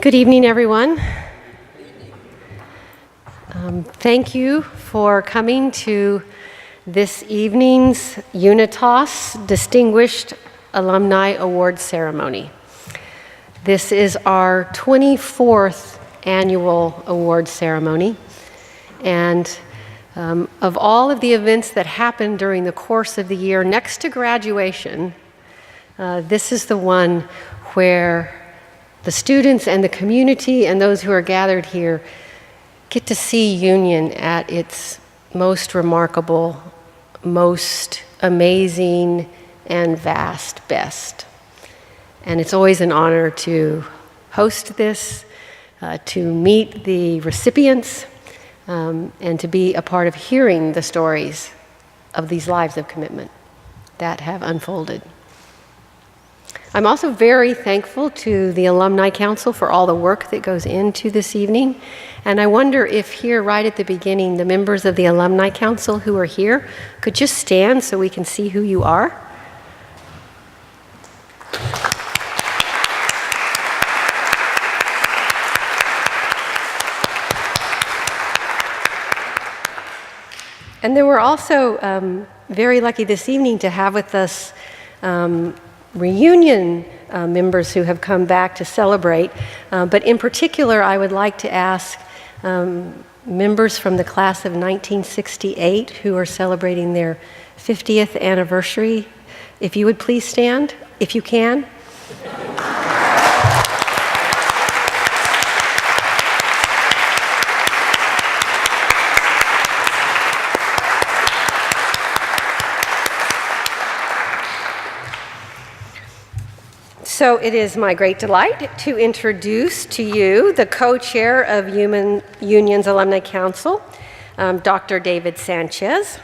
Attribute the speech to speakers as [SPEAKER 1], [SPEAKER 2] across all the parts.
[SPEAKER 1] Good evening, everyone. Thank you for coming to this evening's Unitas Distinguished Alumni Awards Ceremony. This is our 24th annual award ceremony, and of all of the events that happen during the course of the year, next to graduation, this is the one where the students and the community and those who are gathered here get to see Union at its most remarkable, most amazing, and vast best. And it's always an honor to host this, to meet the recipients, and to be a part of hearing the stories of these lives of commitment that have unfolded. I'm also very thankful to the Alumni Council for all the work that goes into this evening. And I wonder if here, right at the beginning, the members of the Alumni Council who are here could just stand so we can see who you are. And then we're also very lucky this evening to have with us reunion members who have come back to celebrate. But in particular, I would like to ask members from the class of 1968 who are celebrating their 50th anniversary, if you would please stand, if you can. So it is my great delight to introduce to you the co-chair of Union's Alumni Council, Dr. David Sanchez.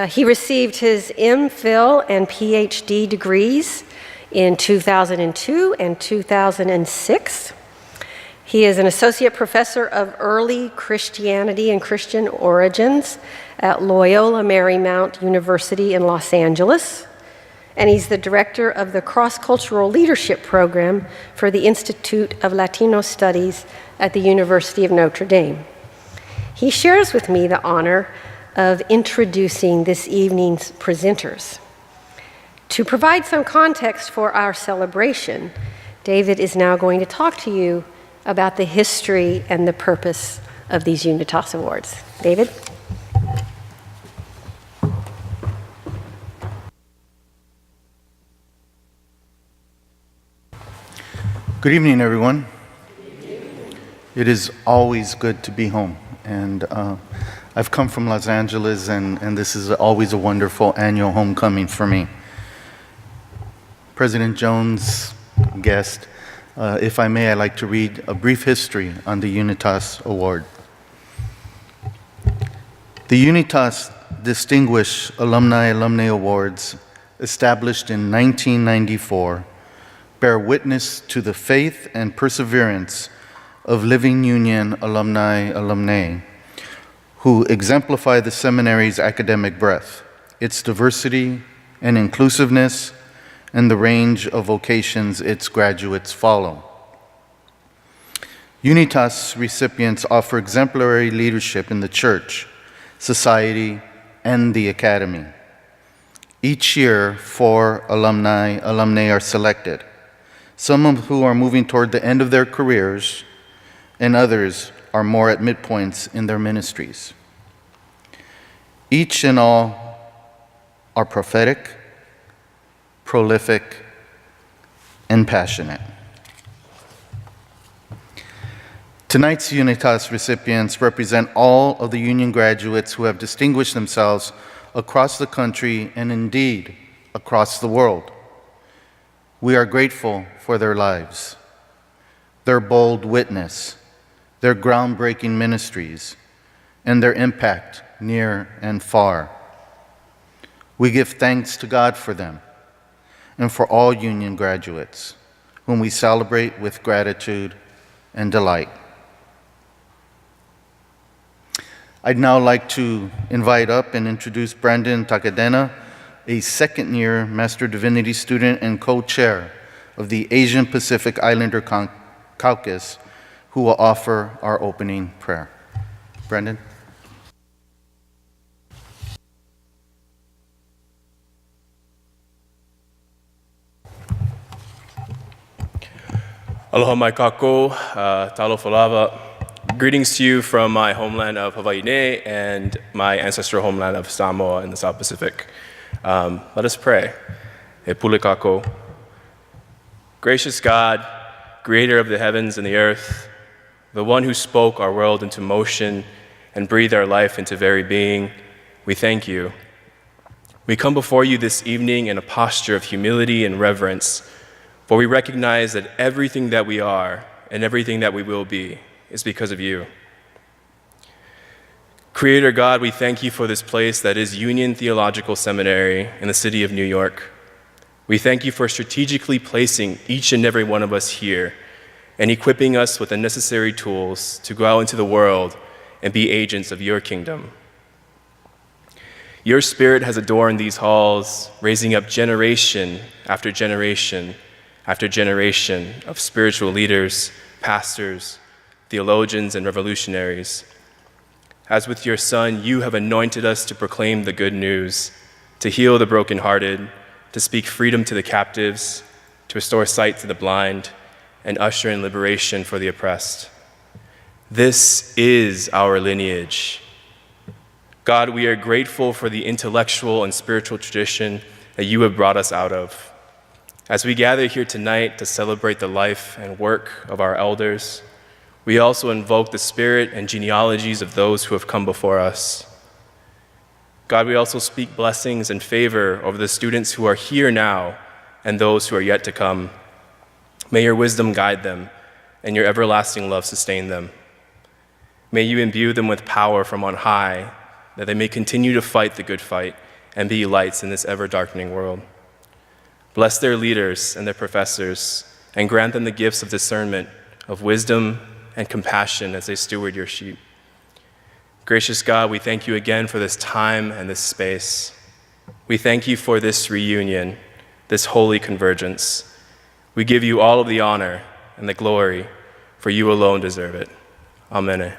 [SPEAKER 1] He received his MPhil and PhD degrees in 2002 and 2006. He is an associate professor of early Christianity and Christian origins at Loyola Marymount University in Los Angeles. And he's the director of the Cross-Cultural Leadership Program for the Institute of Latino Studies at the University of Notre Dame. He shares with me the honor of introducing this evening's presenters. To provide some context for our celebration, David is now going to talk to you about the history and the purpose of these Unitas Awards. David?
[SPEAKER 2] Good evening, everyone. It is always good to be home, and I've come from Los Angeles, and this is always a wonderful annual homecoming for me. President Jones, guest, if I may, I'd like to read a brief history on the Unitas Award. The Unitas Distinguished Alumni Awards, established in 1994, bear witness to the faith and perseverance of living Union alumni, who exemplify the seminary's academic breadth, its diversity and inclusiveness, and the range of vocations its graduates follow. Unitas recipients offer exemplary leadership in the church, society, and the academy. Each year, 4 alumni are selected, some of who are moving toward the end of their careers, and others are more at midpoints in their ministries. Each and all are prophetic, prolific, and passionate. Tonight's Unitas recipients represent all of the Union graduates who have distinguished themselves across the country and indeed across the world. We are grateful for their lives, their bold witness, their groundbreaking ministries, and their impact near and far. We give thanks to God for them and for all Union graduates, whom we celebrate with gratitude and delight. I'd now like to invite up and introduce Brandon Takadena, a second-year Master of Divinity student and co-chair of the Asian Pacific Islander caucus, who will offer our opening prayer. Brendan?
[SPEAKER 3] Aloha mai kako, talo falava. Greetings to you from my homeland of Hawaii and my ancestral homeland of Samoa in the South Pacific. Let us pray. E pule kako. Gracious God, creator of the heavens and the earth, the one who spoke our world into motion and breathed our life into very being, we thank you. We come before you this evening in a posture of humility and reverence, for we recognize that everything that we are and everything that we will be is because of you. Creator God, we thank you for this place that is Union Theological Seminary in the city of New York. We thank you for strategically placing each and every one of us here and equipping us with the necessary tools to go out into the world and be agents of your kingdom. Your Spirit has adorned these halls, raising up generation after generation after generation of spiritual leaders, pastors, theologians, and revolutionaries. As with your Son, you have anointed us to proclaim the good news, to heal the brokenhearted, to speak freedom to the captives, to restore sight to the blind, and usher in liberation for the oppressed. This is our lineage. God, we are grateful for the intellectual and spiritual tradition that you have brought us out of. As we gather here tonight to celebrate the life and work of our elders, we also invoke the spirit and genealogies of those who have come before us. God, we also speak blessings and favor over the students who are here now and those who are yet to come. May your wisdom guide them and your everlasting love sustain them. May you imbue them with power from on high, that they may continue to fight the good fight and be lights in this ever-darkening world. Bless their leaders and their professors, and grant them the gifts of discernment, of wisdom, and compassion as they steward your sheep. Gracious God, we thank you again for this time and this space. We thank you for this reunion, this holy convergence. We give you all of the honor and the glory, for you alone deserve it. Amen.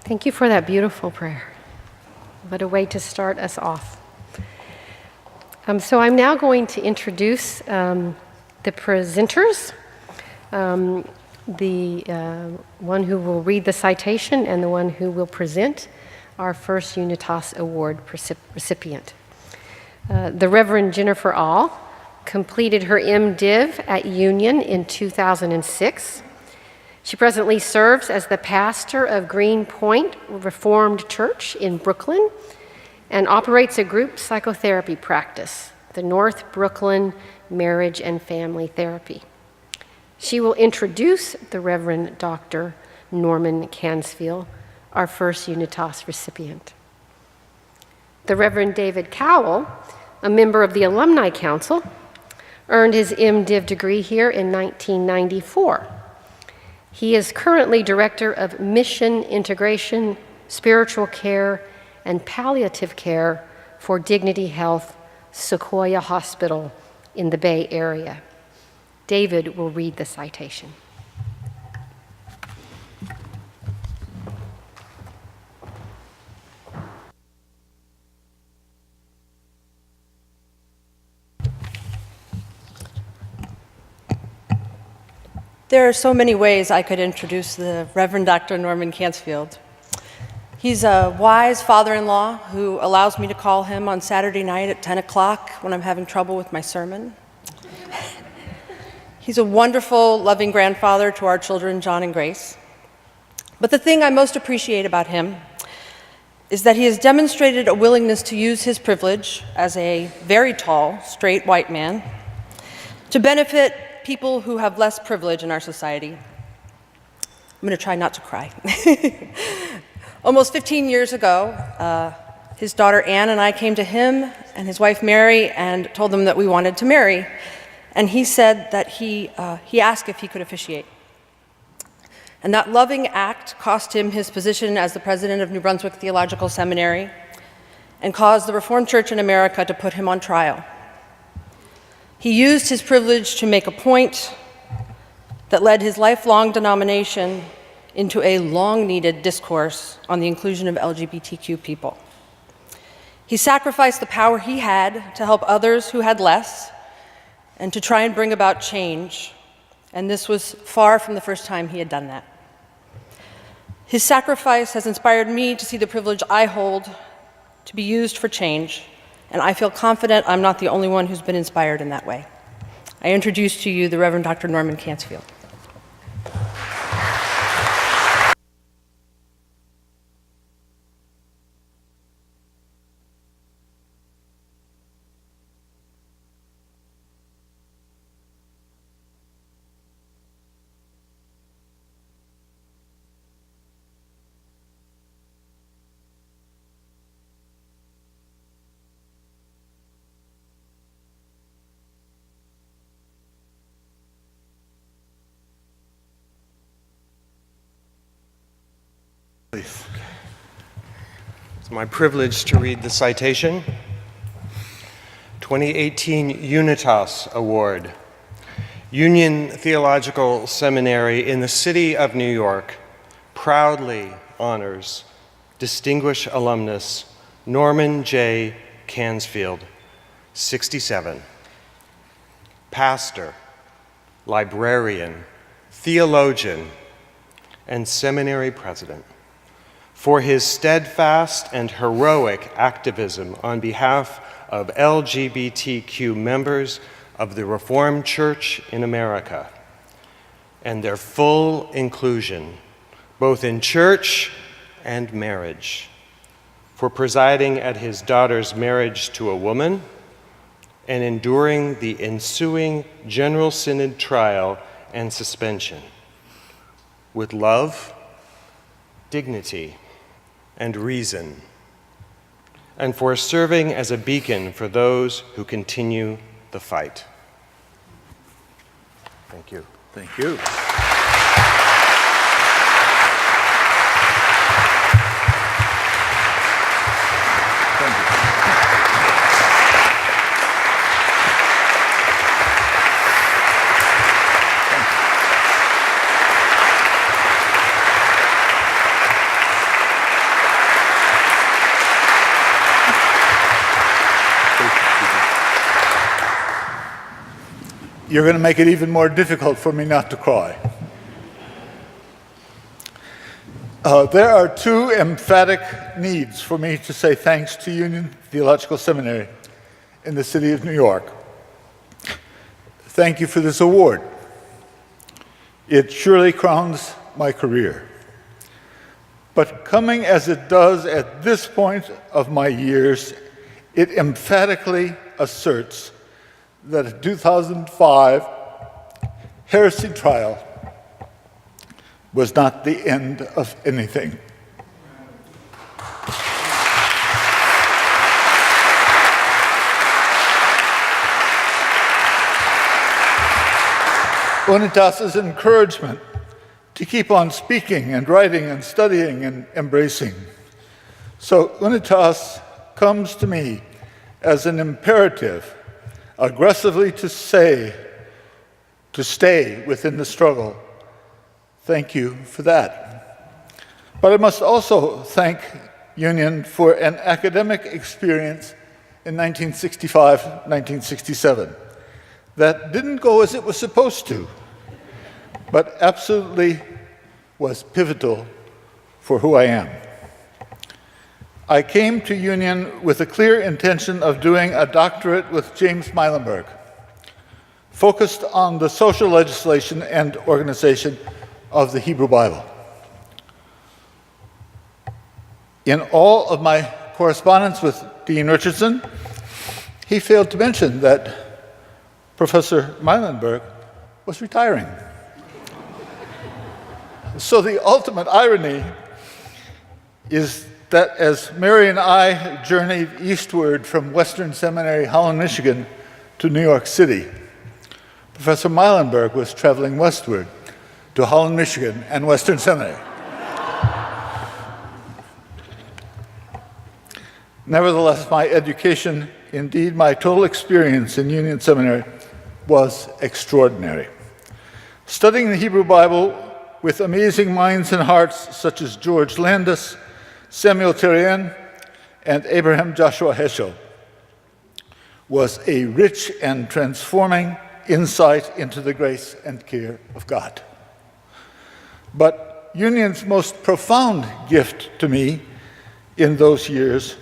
[SPEAKER 1] Thank you for that beautiful prayer. What a way to start us off. So I'm now going to introduce the presenters, the one who will read the citation and the one who will present our first Unitas Award recipient. The Reverend Jennifer All completed her MDiv at Union in 2006. She presently serves as the pastor of Green Point Reformed Church in Brooklyn and operates a group psychotherapy practice, the North Brooklyn Marriage and Family Therapy. She will introduce the Reverend Dr. Norman Kansfield, our first Unitas recipient. The Reverend David Cowell, a member of the Alumni Council, earned his MDiv degree here in 1994. He is currently Director of Mission Integration, Spiritual Care, and Palliative Care for Dignity Health, Sequoia Hospital in the Bay Area. David will read the citation.
[SPEAKER 4] There are so many ways I could introduce the Reverend Dr. Norman Kansfield. He's a wise father-in-law who allows me to call him on Saturday night at 10 o'clock when I'm having trouble with my sermon. He's a wonderful, loving grandfather to our children, John and Grace. But the thing I most appreciate about him is that he has demonstrated a willingness to use his privilege as a very tall, straight white man to benefit people who have less privilege in our society. I'm going to try not to cry. Almost 15 years ago, his daughter Anne and I came to him and his wife Mary and told them that we wanted to marry. and he said that he asked if he could officiate. And that loving act cost him his position as the president of New Brunswick Theological Seminary and caused the Reformed Church in America to put him on trial. He used his privilege to make a point that led his lifelong denomination into a long-needed discourse on the inclusion of LGBTQ people. He sacrificed the power he had to help others who had less and to try and bring about change, and this was far from the first time he had done that. His sacrifice has inspired me to see the privilege I hold to be used for change, and I feel confident I'm not the only one who's been inspired in that way. I introduce to you the Reverend Dr. Norman Kansfield.
[SPEAKER 5] It's my privilege to read the citation. 2018 Unitas Award. Union Theological Seminary in the city of New York proudly honors distinguished alumnus Norman J. Kansfield, 67. Pastor, librarian, theologian, and seminary president, for his steadfast and heroic activism on behalf of LGBTQ members of the Reformed Church in America and their full inclusion, both in church and marriage, for presiding at his daughter's marriage to a woman and enduring the ensuing General Synod trial and suspension with love, dignity, and reason, and for serving as a beacon for those who continue the fight. Thank you.
[SPEAKER 6] Thank you. You're going to make it even more difficult for me not to cry. There are two emphatic needs for me to say thanks to Union Theological Seminary in the city of New York. Thank you for this award. It surely crowns my career. But coming as it does at this point of my years, it emphatically asserts that a 2005 heresy trial was not the end of anything. Unitas's encouragement to keep on speaking and writing and studying and embracing. So Unitas comes to me as an imperative aggressively to stay within the struggle. Thank you for that. But I must also thank Union for an academic experience in 1965, 1967 that didn't go as it was supposed to, but absolutely was pivotal for who I am. I came to Union with a clear intention of doing a doctorate with James Meilenberg, focused on the social legislation and organization of the Hebrew Bible. In all of my correspondence with Dean Richardson, he failed to mention that Professor Meilenberg was retiring. So the ultimate irony is that as Mary and I journeyed eastward from Western Seminary, Holland, Michigan, to New York City, Professor Meilenberg was traveling westward to Holland, Michigan, and Western Seminary. Nevertheless, my education, indeed my total experience in Union Seminary, was extraordinary. Studying the Hebrew Bible with amazing minds and hearts such as George Landis, Samuel Terrell, and Abraham Joshua Heschel was a rich and transforming insight into the grace and care of God. But Union's most profound gift to me in those years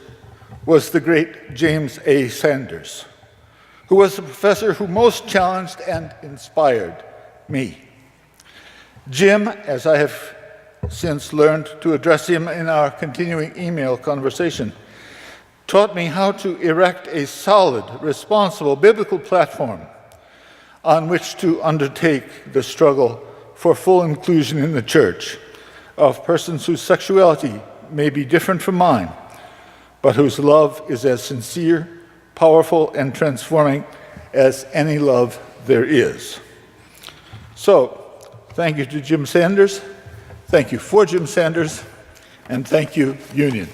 [SPEAKER 6] was the great James A. Sanders, who was the professor who most challenged and inspired me. Jim, as I have since learned to address him in our continuing email conversation, taught me how to erect a solid, responsible biblical platform on which to undertake the struggle for full inclusion in the church of persons whose sexuality may be different from mine, but whose love is as sincere, powerful, and transforming as any love there is. So, thank you to Jim Sanders, thank you for Jim Sanders, and thank you, Union.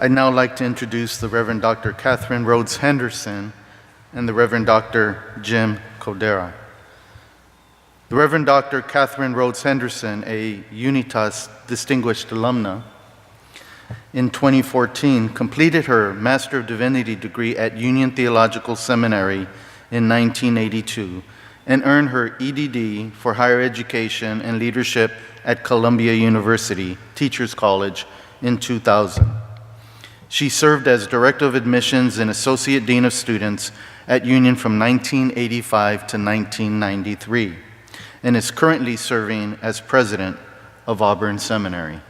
[SPEAKER 2] I'd now like to introduce the Reverend Dr. Catherine Rhodes Henderson and the Reverend Dr. Jim Cordera. The Reverend Dr. Catherine Rhodes Henderson, a Unitas Distinguished Alumna, in 2014 completed her Master of Divinity degree at Union Theological Seminary in 1982 and earned her EDD for Higher Education and Leadership at Columbia University Teachers College in 2000. She served as Director of Admissions and Associate Dean of Students at Union from 1985 to 1993 and is currently serving as President of Auburn Seminary.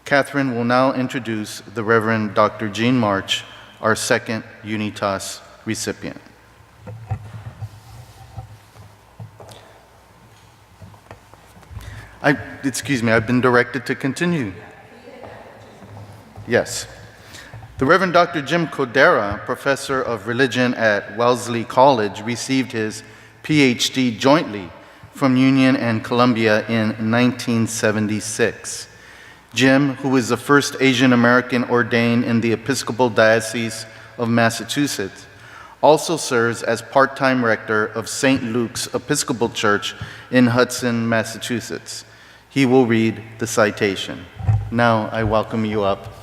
[SPEAKER 2] Catherine will now introduce the Reverend Dr. Gene March, our second Unitas recipient. Excuse me, I've been directed to continue. Yes. The Reverend Dr. Jim Cordera, Professor of Religion at Wellesley College, received his PhD jointly from Union and Columbia in 1976. Jim, who is the first Asian American ordained in the Episcopal Diocese of Massachusetts, also serves as part-time rector of St. Luke's Episcopal Church in Hudson, Massachusetts. He will read the citation. Now I welcome you up.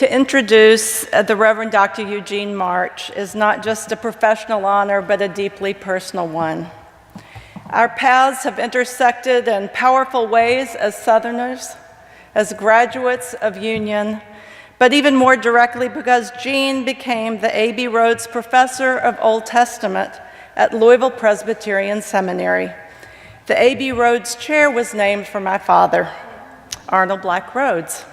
[SPEAKER 7] To introduce the Reverend Dr. Eugene March is not just a professional honor, but a deeply personal one. Our paths have intersected in powerful ways as Southerners, as graduates of Union, but even more directly because Gene became the A.B. Rhodes Professor of Old Testament at Louisville Presbyterian Seminary. The A.B. Rhodes Chair was named for my father, Arnold Black Rhodes.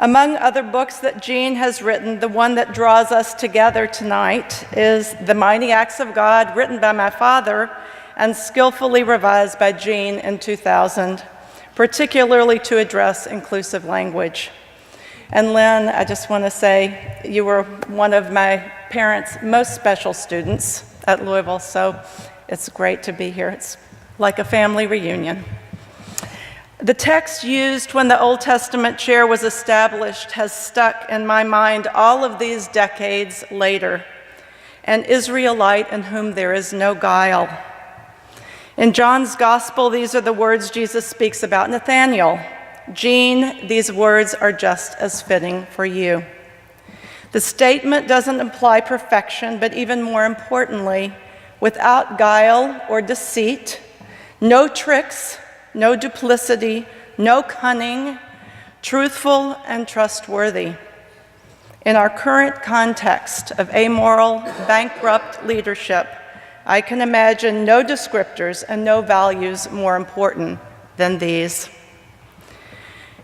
[SPEAKER 7] Among other books that Gene has written, the one that draws us together tonight is The Mighty Acts of God, written by my father and skillfully revised by Gene in 2000, particularly to address inclusive language. And Lynn, I just want to say you were one of my parents' most special students at Louisville, so it's great to be here. It's like a family reunion. The text used when the Old Testament chair was established has stuck in my mind all of these decades later. An Israelite in whom there is no guile. In John's Gospel, these are the words Jesus speaks about Nathanael. Gene, these words are just as fitting for you. The statement doesn't imply perfection, but even more importantly, without guile or deceit, no tricks, no duplicity, no cunning, truthful and trustworthy. In our current context of amoral, bankrupt leadership, I can imagine no descriptors and no values more important than these.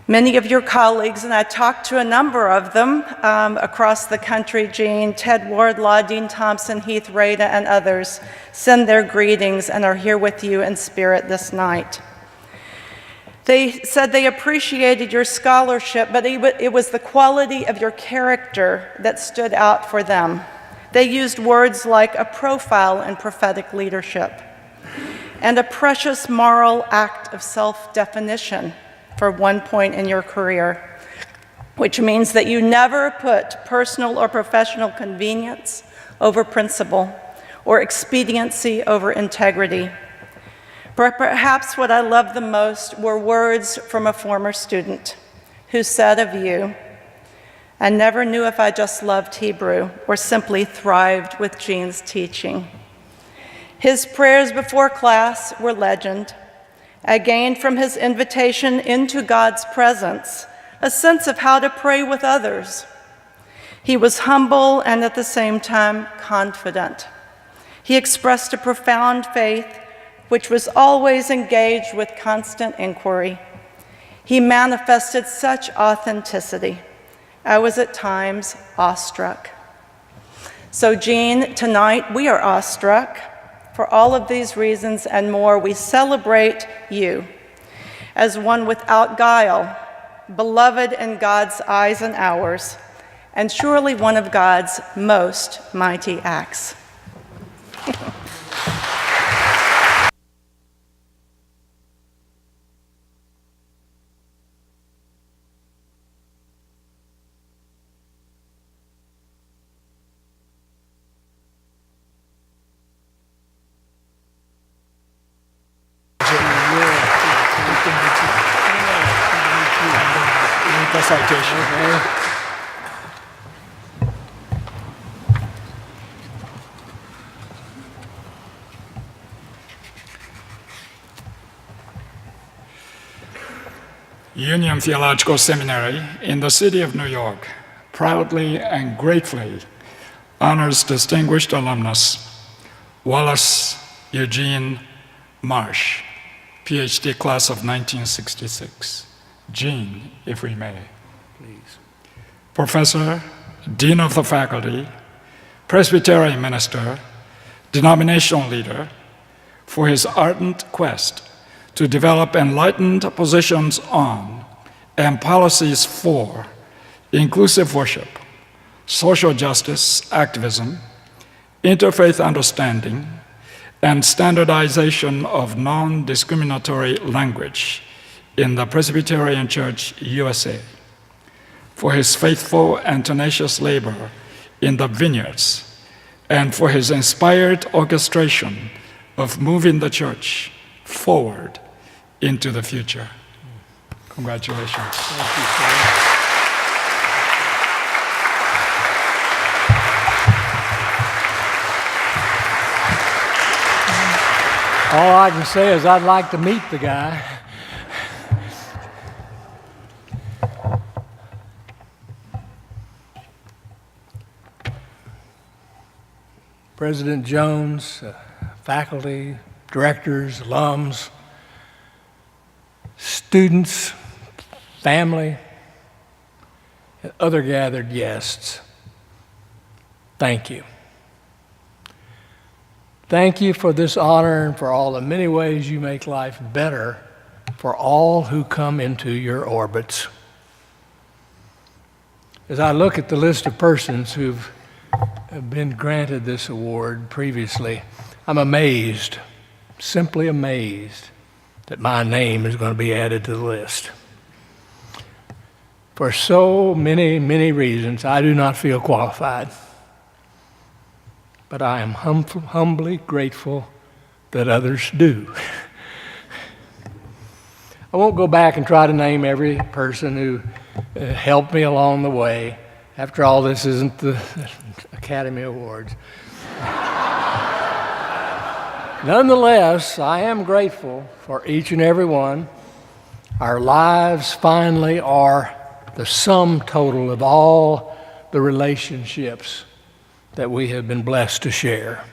[SPEAKER 7] Many of your colleagues, and I talked to a number of them across the country, Jean, Ted Wardlaw, Dean Thompson, Heath Rada, and others, send their greetings and are here with you in spirit this night. They said they appreciated your scholarship, but it was the quality of your character that stood out for them. They used words like a profile in prophetic leadership and a precious moral act of self-definition for one point in your career, which means that you never put personal or professional convenience over principle or expediency over integrity. But perhaps what I loved the most were words from a former student who said of you, "I never knew if I just loved Hebrew or simply thrived with Gene's teaching." His prayers before class were legend. I gained from his invitation into God's presence a sense of how to pray with others. He was humble and at the same time confident. He expressed a profound faith which was always engaged with constant inquiry. He manifested such authenticity. I was at times awestruck. So Gene, tonight we are awestruck. For all of these reasons and more, we celebrate you as one without guile, beloved in God's eyes and ours, and surely one of God's most mighty acts.
[SPEAKER 8] Citation. Union Theological Seminary in the city of New York proudly and gratefully honors distinguished alumnus Wallace Eugene Marsh, PhD class of 1966. Gene, if we may. Please. Professor, Dean of the Faculty, Presbyterian minister, denominational leader, for his ardent quest to develop enlightened positions on and policies for inclusive worship, social justice activism, interfaith understanding, and standardization of non-discriminatory language in the Presbyterian Church USA, for his faithful and tenacious labor in the vineyards, and for his inspired orchestration of moving the church forward into the future. Congratulations. Thank you, sir.
[SPEAKER 9] All I can say is I'd like to meet the guy. President Jones, faculty, directors, alums, students, family, and other gathered guests, thank you. Thank you for this honor and for all the many ways you make life better for all who come into your orbits. As I look at the list of persons who've been granted this award previously, I'm amazed, simply amazed, that my name is going to be added to the list. For so many, many reasons, I do not feel qualified. But I am humbly grateful that others do. I won't go back and try to name every person who helped me along the way. After all, this isn't the Academy Awards. Nonetheless, I am grateful for each and every one. Our lives finally are the sum total of all the relationships that we have been blessed to share.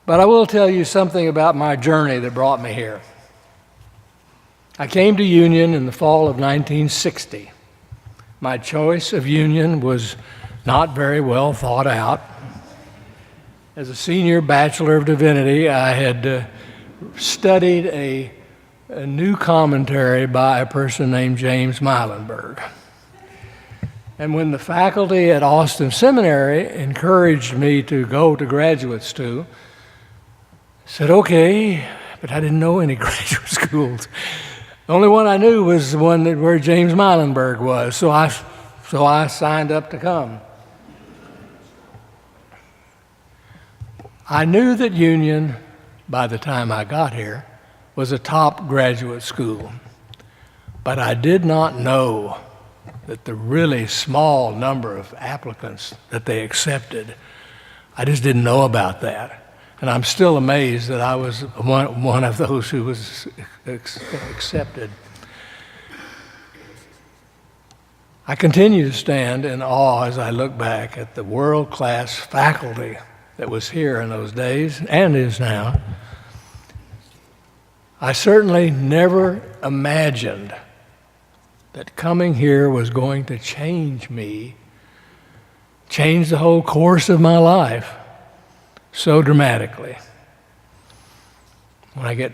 [SPEAKER 9] But I will tell you something about my journey that brought me here. I came to Union in the fall of 1960. My choice of Union was not very well thought out. As a senior Bachelor of Divinity, I had studied a new commentary by a person named James Milenberg. And when the faculty at Austin Seminary encouraged me to go to graduate school, I said, okay, but I didn't know any graduate schools. The only one I knew was the one where James Milenberg was, so I signed up to come. I knew that Union, by the time I got here, was a top graduate school, but I did not know that the really small number of applicants that they accepted, I just didn't know about that. And I'm still amazed that I was one of those who was accepted. I continue to stand in awe as I look back at the world-class faculty that was here in those days and is now. I certainly never imagined that coming here was going to change me, change the whole course of my life so dramatically. When I get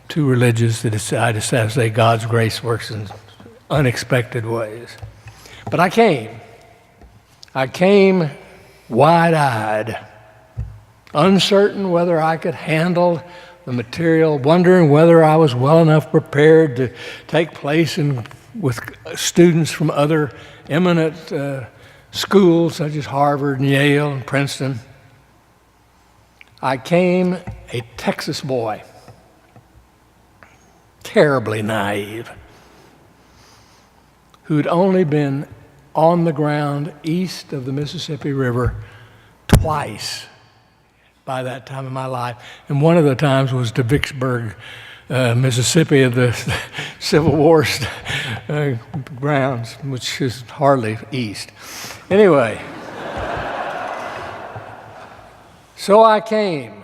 [SPEAKER 9] too religious, I just have to say God's grace works in unexpected ways. But I came wide-eyed, uncertain whether I could handle the material, wondering whether I was well enough prepared to take place with students from other eminent schools such as Harvard and Yale and Princeton. I came a Texas boy, terribly naive, who'd only been on the ground east of the Mississippi River twice by that time in my life. And one of the times was to Vicksburg, Mississippi, of the Civil War grounds, which is hardly east. Anyway, so I came,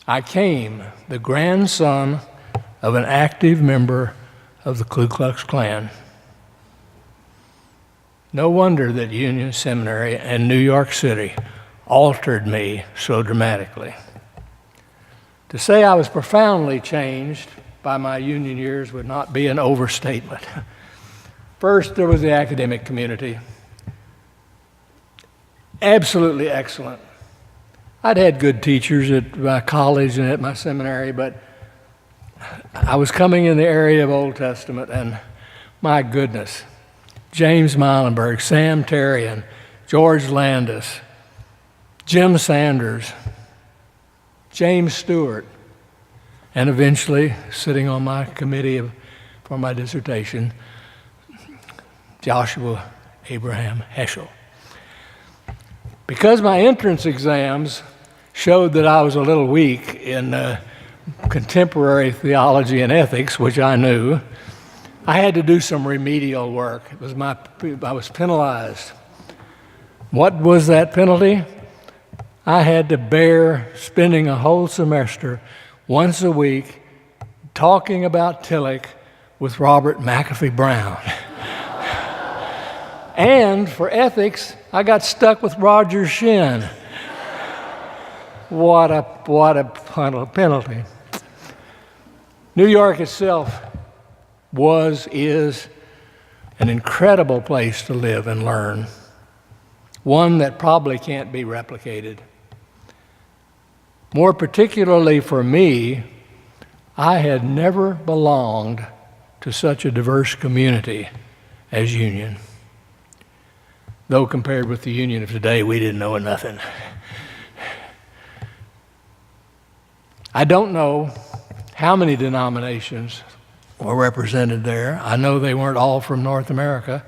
[SPEAKER 9] the grandson of an active member of the Ku Klux Klan. No wonder that Union Seminary and New York City altered me so dramatically. To say I was profoundly changed by my Union years would not be an overstatement. First, there was the academic community. Absolutely excellent. I'd had good teachers at my college and at my seminary, but I was coming in the area of Old Testament, and my goodness, James Milenberg, Sam Terrian, George Landis, Jim Sanders, James Stewart, and eventually, sitting on my committee for my dissertation, Joshua Abraham Heschel. Because my entrance exams showed that I was a little weak in contemporary theology and ethics, which I knew, I had to do some remedial work. I was penalized. What was that penalty? I had to bear spending a whole semester, once a week, talking about Tillich with Robert McAfee Brown. And for ethics, I got stuck with Roger Shin. What a penalty. New York itself is an incredible place to live and learn, one that probably can't be replicated. More particularly for me, I had never belonged to such a diverse community as Union. Though compared with the Union of today, we didn't know nothing. I don't know how many denominations were represented there. I know they weren't all from North America.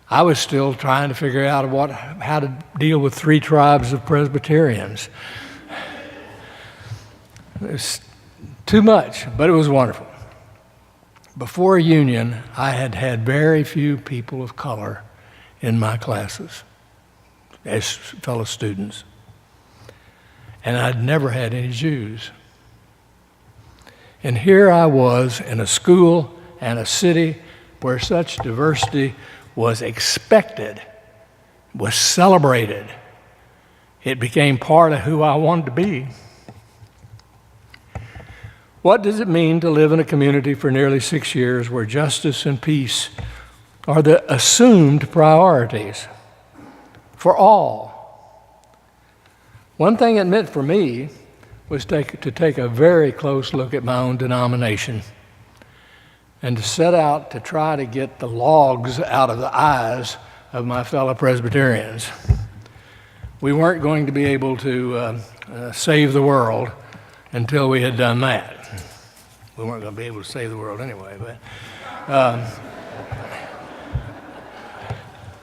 [SPEAKER 9] I was still trying to figure out how to deal with 3 tribes of Presbyterians. It was too much, but it was wonderful. Before Union, I had had very few people of color in my classes as fellow students. And I'd never had any Jews. And here I was in a school and a city where such diversity was expected, was celebrated. It became part of who I wanted to be. What does it mean to live in a community for nearly 6 years where justice and peace are the assumed priorities for all? One thing it meant for me was to take a very close look at my own denomination and to set out to try to get the logs out of the eyes of my fellow Presbyterians. We weren't going to be able to save the world until we had done that. We weren't going to be able to save the world anyway,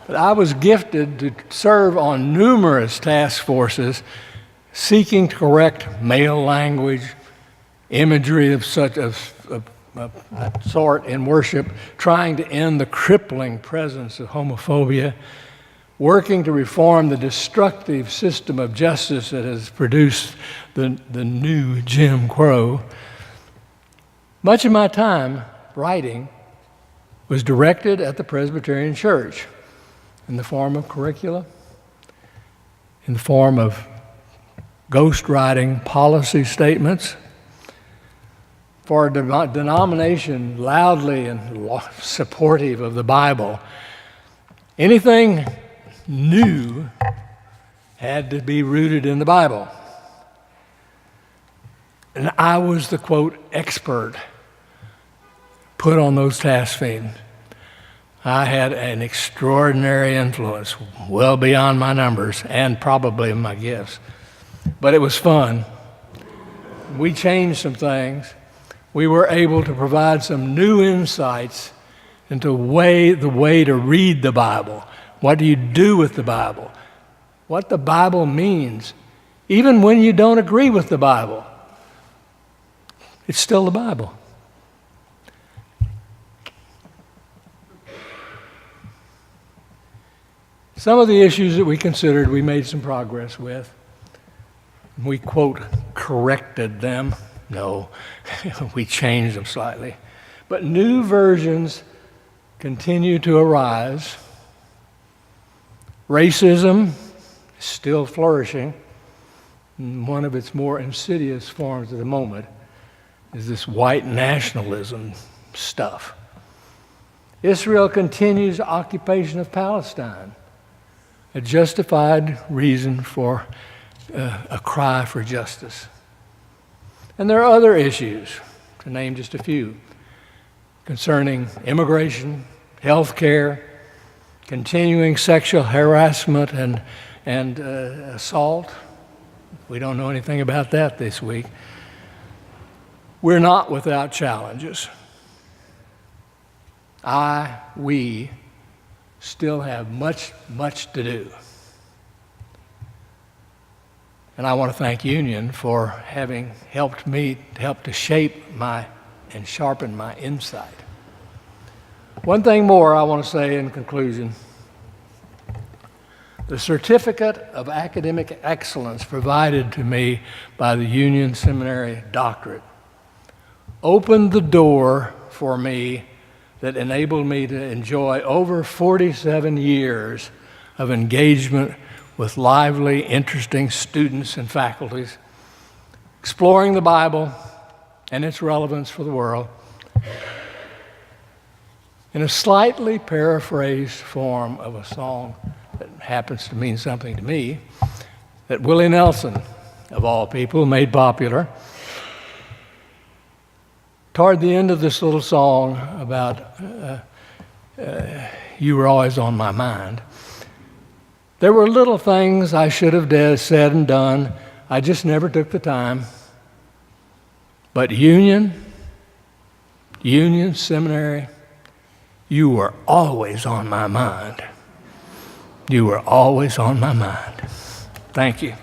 [SPEAKER 9] but I was gifted to serve on numerous task forces seeking to correct male language, imagery of such a sort in worship, trying to end the crippling presence of homophobia, working to reform the destructive system of justice that has produced the new Jim Crow. Much of my time writing was directed at the Presbyterian Church in the form of curricula, in the form of ghostwriting policy statements. For a denomination loudly and supportive of the Bible, anything new had to be rooted in the Bible. And I was the, quote, expert put on those task feeds. I had an extraordinary influence, well beyond my numbers and probably my gifts. But it was fun. We changed some things. We were able to provide some new insights into the way to read the Bible. What do you do with the Bible? What the Bible means. Even when you don't agree with the Bible, it's still the Bible. Some of the issues that we considered, we made some progress with. We, quote, corrected them. No, we changed them slightly. But new versions continue to arise. Racism is still flourishing. One of its more insidious forms at the moment is this white nationalism stuff. Israel continues occupation of Palestine, a justified reason for a cry for justice. And there are other issues, to name just a few, concerning immigration, health care, continuing sexual harassment and assault. We don't know anything about that this week. We're not without challenges. We still have much, much to do. And I want to thank Union for having helped to shape and sharpen my insight. One thing more I want to say in conclusion. The certificate of academic excellence provided to me by the Union Seminary doctorate opened the door for me that enabled me to enjoy over 47 years of engagement with lively, interesting students and faculties, exploring the Bible and its relevance for the world in a slightly paraphrased form of a song that happens to mean something to me, that Willie Nelson, of all people, made popular. Toward the end of this little song about you were always on my mind, there were little things I should have said and done. I just never took the time. But Union Union Seminary, you were always on my mind. You were always on my mind. Thank you.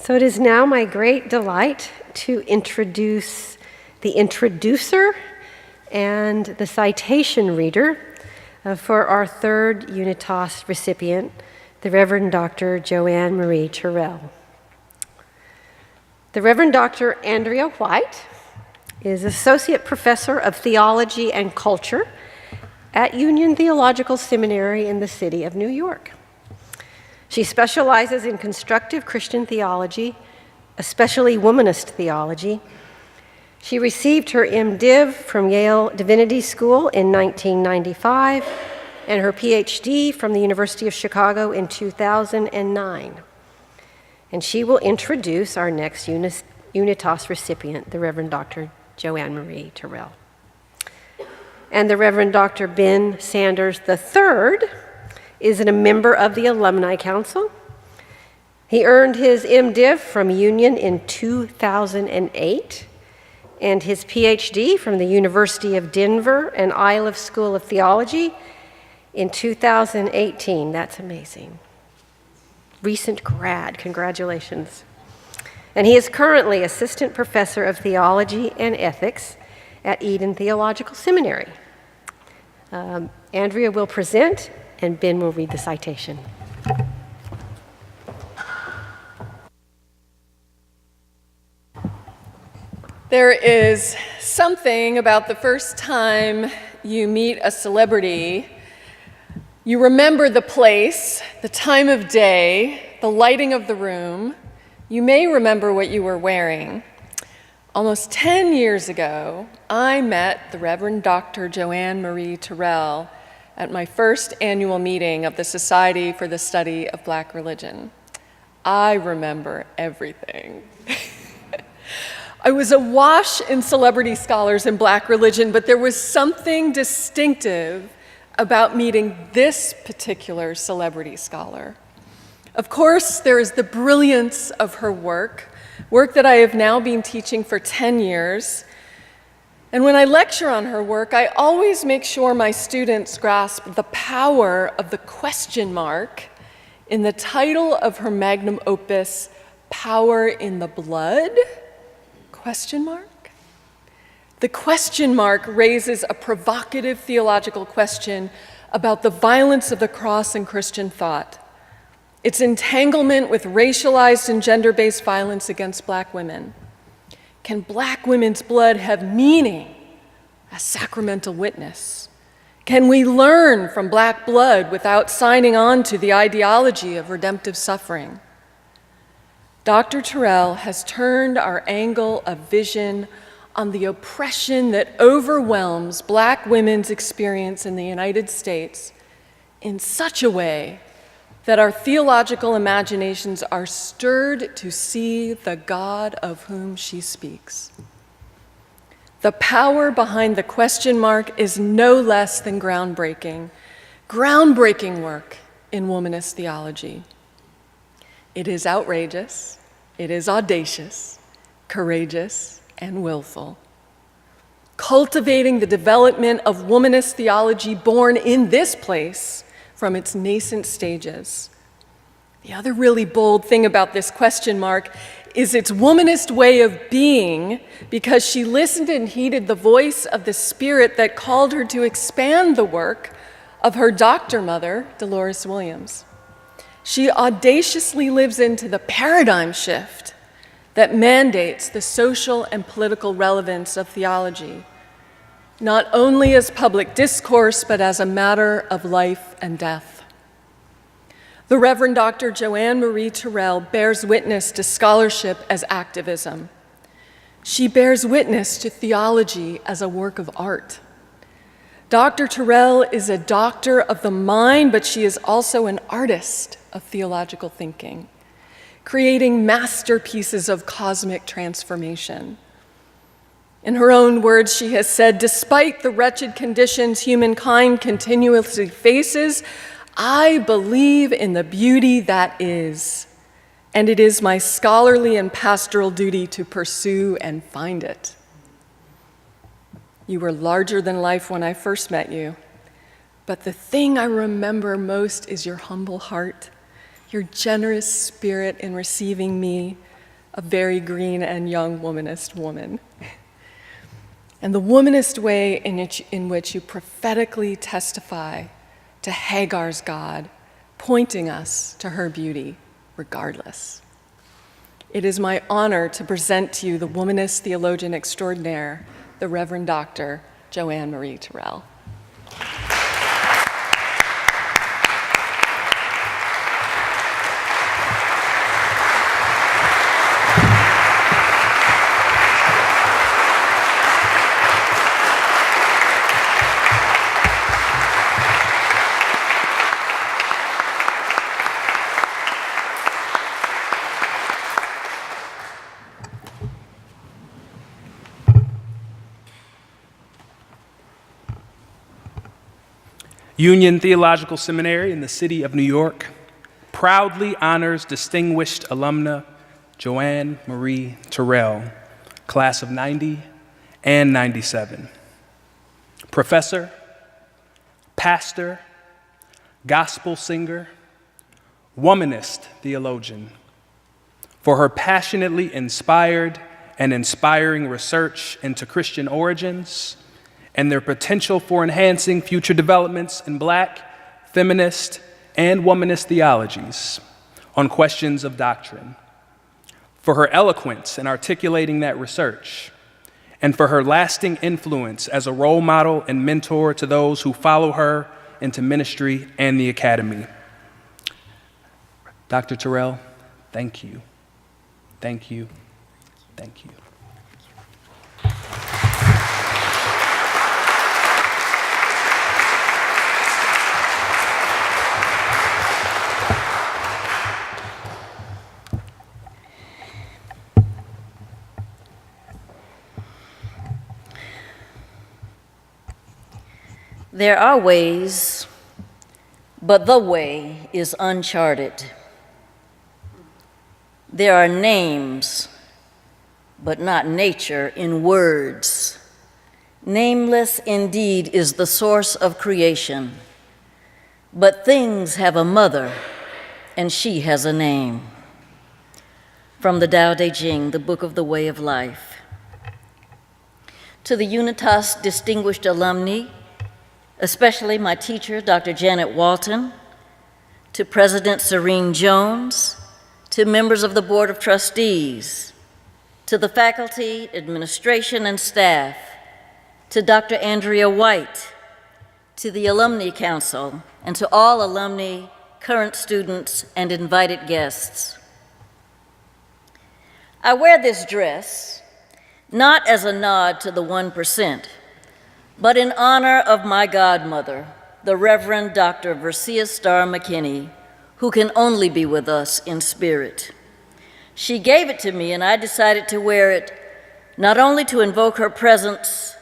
[SPEAKER 1] So it is now my great delight to introduce the introducer and the citation reader for our third Unitas recipient, the Reverend Dr. JoAnne Marie Terrell. The Reverend Dr. Andrea White is Associate Professor of Theology and Culture at Union Theological Seminary in the city of New York. She specializes in constructive Christian theology, especially womanist theology. She received her MDiv from Yale Divinity School in 1995 and her PhD from the University of Chicago in 2009. And she will introduce our next Unitas recipient, the Reverend Dr. JoAnne Marie Terrell. And the Reverend Dr. Ben Sanders III is a member of the Alumni Council. He earned his MDiv from Union in 2008 and his PhD from the University of Denver and Iliff School of Theology in 2018. That's amazing. Recent grad, congratulations. And he is currently Assistant Professor of Theology and Ethics at Eden Theological Seminary. Andrea will present, and Ben will read the citation.
[SPEAKER 10] There is something about the first time you meet a celebrity. You remember the place, the time of day, the lighting of the room. You may remember what you were wearing. Almost 10 years ago, I met the Reverend Dr. JoAnne Marie Terrell at my first annual meeting of the Society for the Study of Black Religion. I remember everything. I was awash in celebrity scholars in Black religion, but there was something distinctive about meeting this particular celebrity scholar. Of course, there is the brilliance of her work that I have now been teaching for 10 years. And when I lecture on her work, I always make sure my students grasp the power of the question mark in the title of her magnum opus, Power in the Blood? Question mark? The question mark raises a provocative theological question about the violence of the cross in Christian thought, its entanglement with racialized and gender-based violence against Black women. Can Black women's blood have meaning as sacramental witness? Can we learn from Black blood without signing on to the ideology of redemptive suffering? Dr. Terrell has turned our angle of vision on the oppression that overwhelms Black women's experience in the United States in such a way that our theological imaginations are stirred to see the God of whom she speaks. The power behind the question mark is no less than groundbreaking work in womanist theology. It is outrageous, it is audacious, courageous, and willful. Cultivating the development of womanist theology born in this place from its nascent stages. The other really bold thing about this question mark is its womanist way of being, because she listened and heeded the voice of the Spirit that called her to expand the work of her doctor mother, Dolores Williams. She audaciously lives into the paradigm shift that mandates the social and political relevance of theology, not only as public discourse, but as a matter of life and death. The Reverend Dr JoAnne Marie Terrell bears witness to scholarship as activism. She bears witness to theology as a work of art. Dr. Terrell is a doctor of the mind, but she is also an artist of theological thinking, creating masterpieces of cosmic transformation. In her own words, she has said, "Despite the wretched conditions humankind continuously faces, I believe in the beauty that is, and it is my scholarly and pastoral duty to pursue and find it." You were larger than life when I first met you, but the thing I remember most is your humble heart, your generous spirit in receiving me, a very green and young womanist woman, and the womanist way in which you prophetically testify to Hagar's God, pointing us to her beauty regardless. It is my honor to present to you the womanist theologian extraordinaire, the Reverend Dr JoAnne Marie Terrell.
[SPEAKER 3] Union Theological Seminary in the city of New York proudly honors distinguished alumna JoAnne Marie Terrell, class of 90 and 97. Professor, pastor, gospel singer, womanist theologian, for her passionately inspired and inspiring research into Christian origins and their potential for enhancing future developments in Black, feminist, and womanist theologies on questions of doctrine, for her eloquence in articulating that research, and for her lasting influence as a role model and mentor to those who follow her into ministry and the academy. Dr. Terrell, thank you. Thank you. Thank you.
[SPEAKER 11] There are ways, but the way is uncharted. There are names, but not nature in words. Nameless indeed is the source of creation, but things have a mother, and she has a name. From the Tao Te Ching, the Book of the Way of Life. To the Unitas distinguished alumni, especially my teacher, Dr. Janet Walton, to President Serene Jones, to members of the Board of Trustees, to the faculty, administration, and staff, to Dr. Andrea White, to the Alumni Council, and to all alumni, current students, and invited guests. I wear this dress not as a nod to the 1%, but in honor of my godmother, the Reverend Dr. Versia Starr McKinney, who can only be with us in spirit. She gave it to me, and I decided to wear it not only to invoke her presence,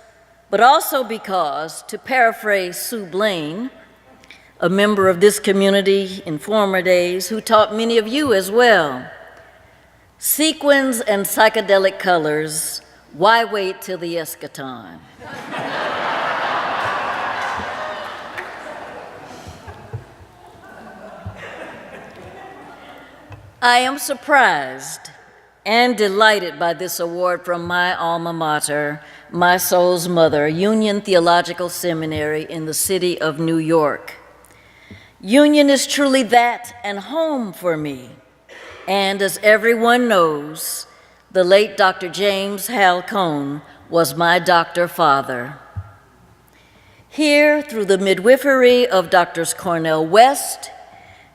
[SPEAKER 11] but also because, to paraphrase Sue Blaine, a member of this community in former days who taught many of you as well, sequins and psychedelic colors, why wait till the eschaton? I am surprised and delighted by this award from my alma mater, my soul's mother, Union Theological Seminary in the city of New York. Union is truly that and home for me. And as everyone knows, the late Dr. James Hal Cone was my doctor father. Here, through the midwifery of Drs. Cornell West,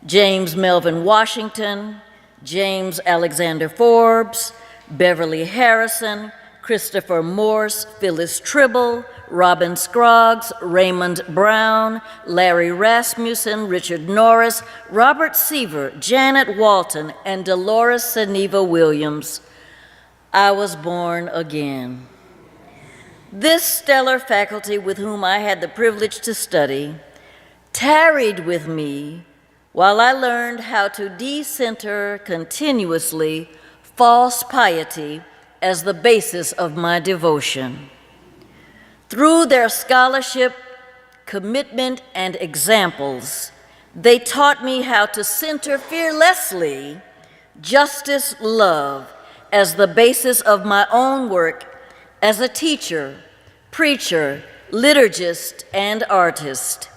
[SPEAKER 11] James Melvin Washington, James Alexander Forbes, Beverly Harrison, Christopher Morse, Phyllis Tribble, Robin Scroggs, Raymond Brown, Larry Rasmussen, Richard Norris, Robert Seaver, Janet Walton, and Dolores Seneva Williams, I was born again. This stellar faculty with whom I had the privilege to study tarried with me while I learned how to decenter continuously false piety as the basis of my devotion. Through their scholarship, commitment, and examples, they taught me how to center fearlessly justice, love, as the basis of my own work as a teacher, preacher, liturgist, and artist.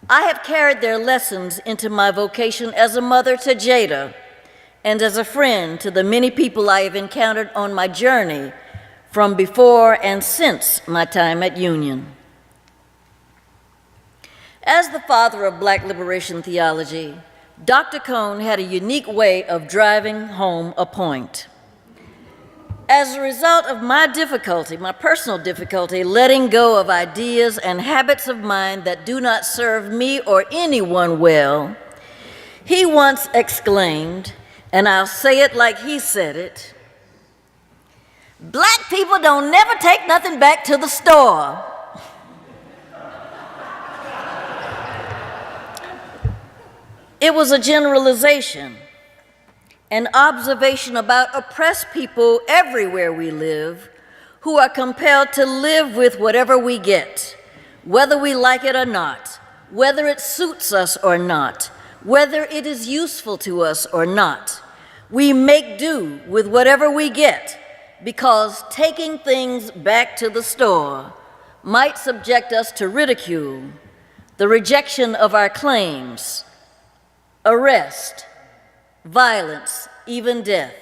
[SPEAKER 11] I have carried their lessons into my vocation as a mother to Jada and as a friend to the many people I have encountered on my journey from before and since my time at Union. As the father of Black liberation theology, Dr. Cone had a unique way of driving home a point. As a result of my difficulty, my personal difficulty, letting go of ideas and habits of mine that do not serve me or anyone well, he once exclaimed, and I'll say it like he said it, "Black people don't never take nothing back to the store." It was a generalization, an observation about oppressed people everywhere we live who are compelled to live with whatever we get, whether we like it or not, whether it suits us or not, whether it is useful to us or not. We make do with whatever we get because taking things back to the store might subject us to ridicule, the rejection of our claims, arrest, violence, even death.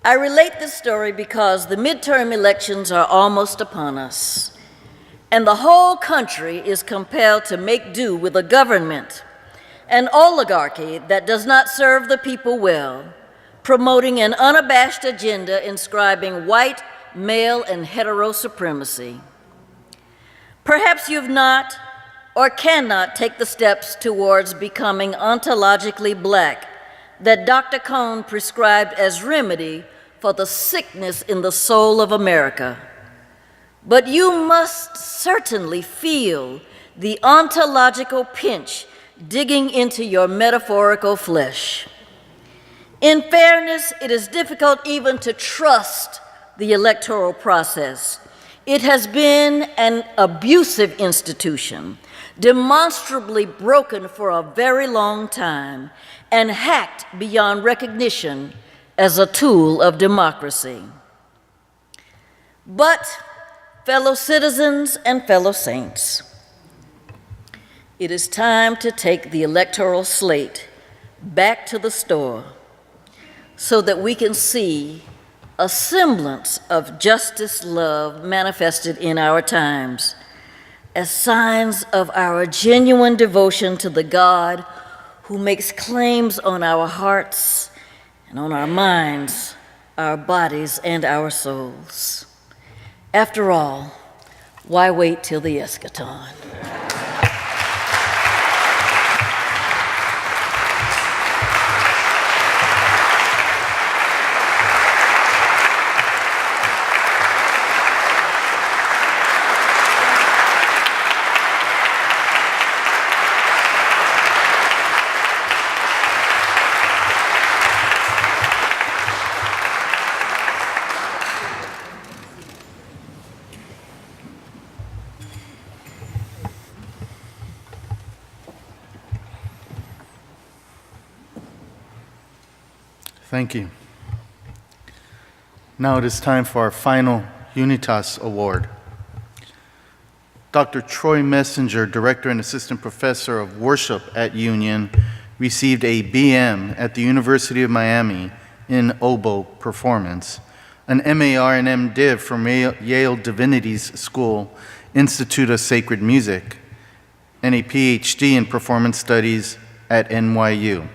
[SPEAKER 11] I relate this story because the midterm elections are almost upon us, and the whole country is compelled to make do with a government, an oligarchy that does not serve the people well, promoting an unabashed agenda inscribing white, male, and hetero supremacy. Perhaps you've not or cannot take the steps towards becoming ontologically Black that Dr. Cone prescribed as remedy for the sickness in the soul of America. But you must certainly feel the ontological pinch digging into your metaphorical flesh. In fairness, it is difficult even to trust the electoral process. It has been an abusive institution, demonstrably broken for a very long time, and hacked beyond recognition as a tool of democracy. But, fellow citizens and fellow saints, it is time to take the electoral slate back to the store so that we can see a semblance of justice love manifested in our times as signs of our genuine devotion to the God who makes claims on our hearts and on our minds, our bodies, and our souls. After all, why wait till the eschaton?
[SPEAKER 2] Thank you. Now it is time for our final Unitas Award. Dr. Troy Messenger, Director and Assistant Professor of Worship at Union, received a BM at the University of Miami in oboe performance, an MAR and MDiv from Yale Divinity's School Institute of Sacred Music, and a PhD in Performance Studies at NYU.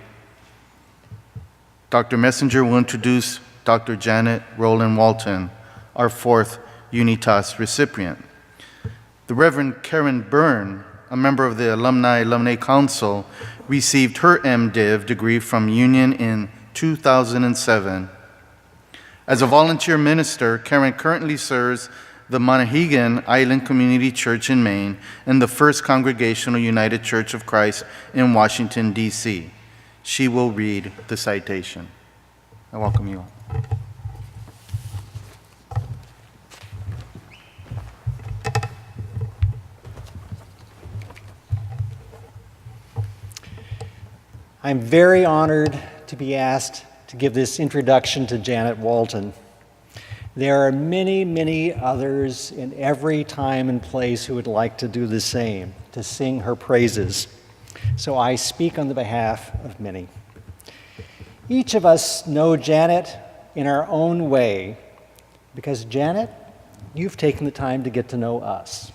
[SPEAKER 2] Dr. Messenger will introduce Dr. Janet Rowland Walton, our fourth Unitas recipient. The Reverend Karen Byrne, a member of the Alumni Council, received her MDiv degree from Union in 2007. As a volunteer minister, Karen currently serves the Monhegan Island Community Church in Maine and the First Congregational United Church of Christ in Washington, D.C. She will read the citation. I welcome you all.
[SPEAKER 12] I'm very honored to be asked to give this introduction to Janet Walton. There are many, many others in every time and place who would like to do the same, to sing her praises. So I speak on the behalf of many. Each of us know Janet in our own way, because Janet, you've taken the time to get to know us.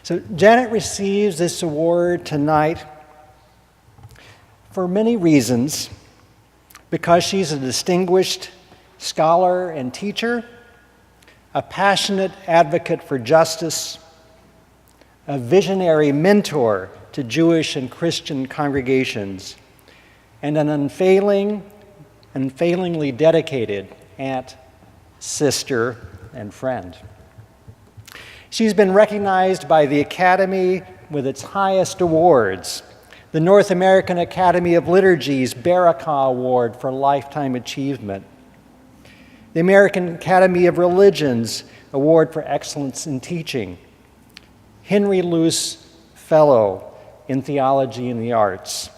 [SPEAKER 12] So Janet receives this award tonight for many reasons, because she's a distinguished scholar and teacher, a passionate advocate for justice, a visionary mentor to Jewish and Christian congregations, and an unfailingly dedicated aunt, sister, and friend. She's been recognized by the Academy with its highest awards, the North American Academy of Liturgy's Baraka Award for Lifetime Achievement, the American Academy of Religions Award for Excellence in Teaching, Henry Luce Fellow in Theology and the Arts,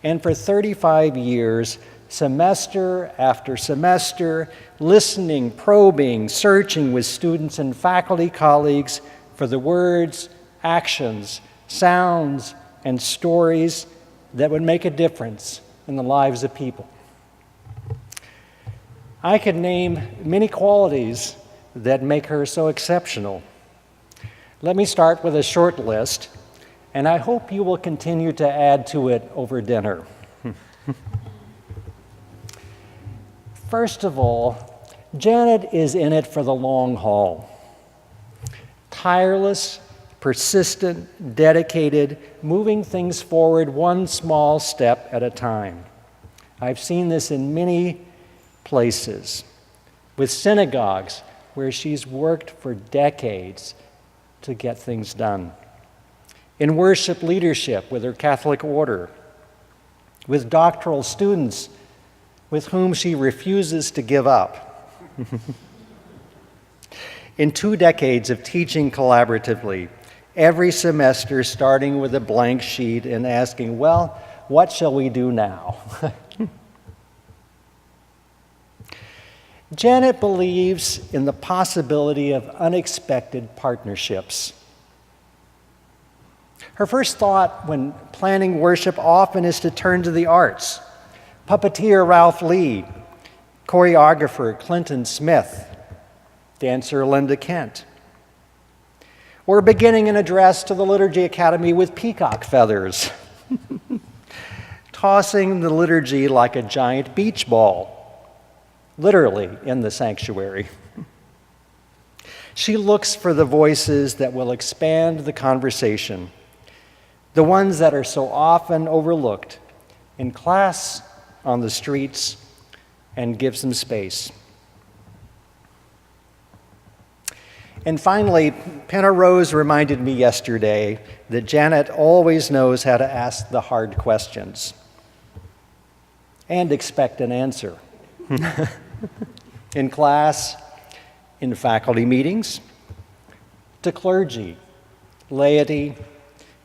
[SPEAKER 12] and for 35 years, semester after semester, listening, probing, searching with students and faculty colleagues for the words, actions, sounds, and stories that would make a difference in the lives of people. I could name many qualities that make her so exceptional. Let me start with a short list, and I hope you will continue to add to it over dinner. First of all, Janet is in it for the long haul. Tireless, persistent, dedicated, moving things forward one small step at a time. I've seen this in many places, with synagogues where she's worked for decades to get things done, in worship leadership with her Catholic order, with doctoral students with whom she refuses to give up, in 2 decades of teaching collaboratively, every semester starting with a blank sheet and asking, well, what shall we do now? Janet believes in the possibility of unexpected partnerships. Her first thought when planning worship often is to turn to the arts. Puppeteer Ralph Lee, choreographer Clinton Smith, dancer Linda Kent. Or beginning an address to the Liturgy Academy with peacock feathers. Tossing the liturgy like a giant beach ball, literally in the sanctuary. She looks for the voices that will expand the conversation, the ones that are so often overlooked in class, on the streets, and gives them space. And finally, Penna Rose reminded me yesterday that Janet always knows how to ask the hard questions and expect an answer. In class, in faculty meetings, to clergy, laity,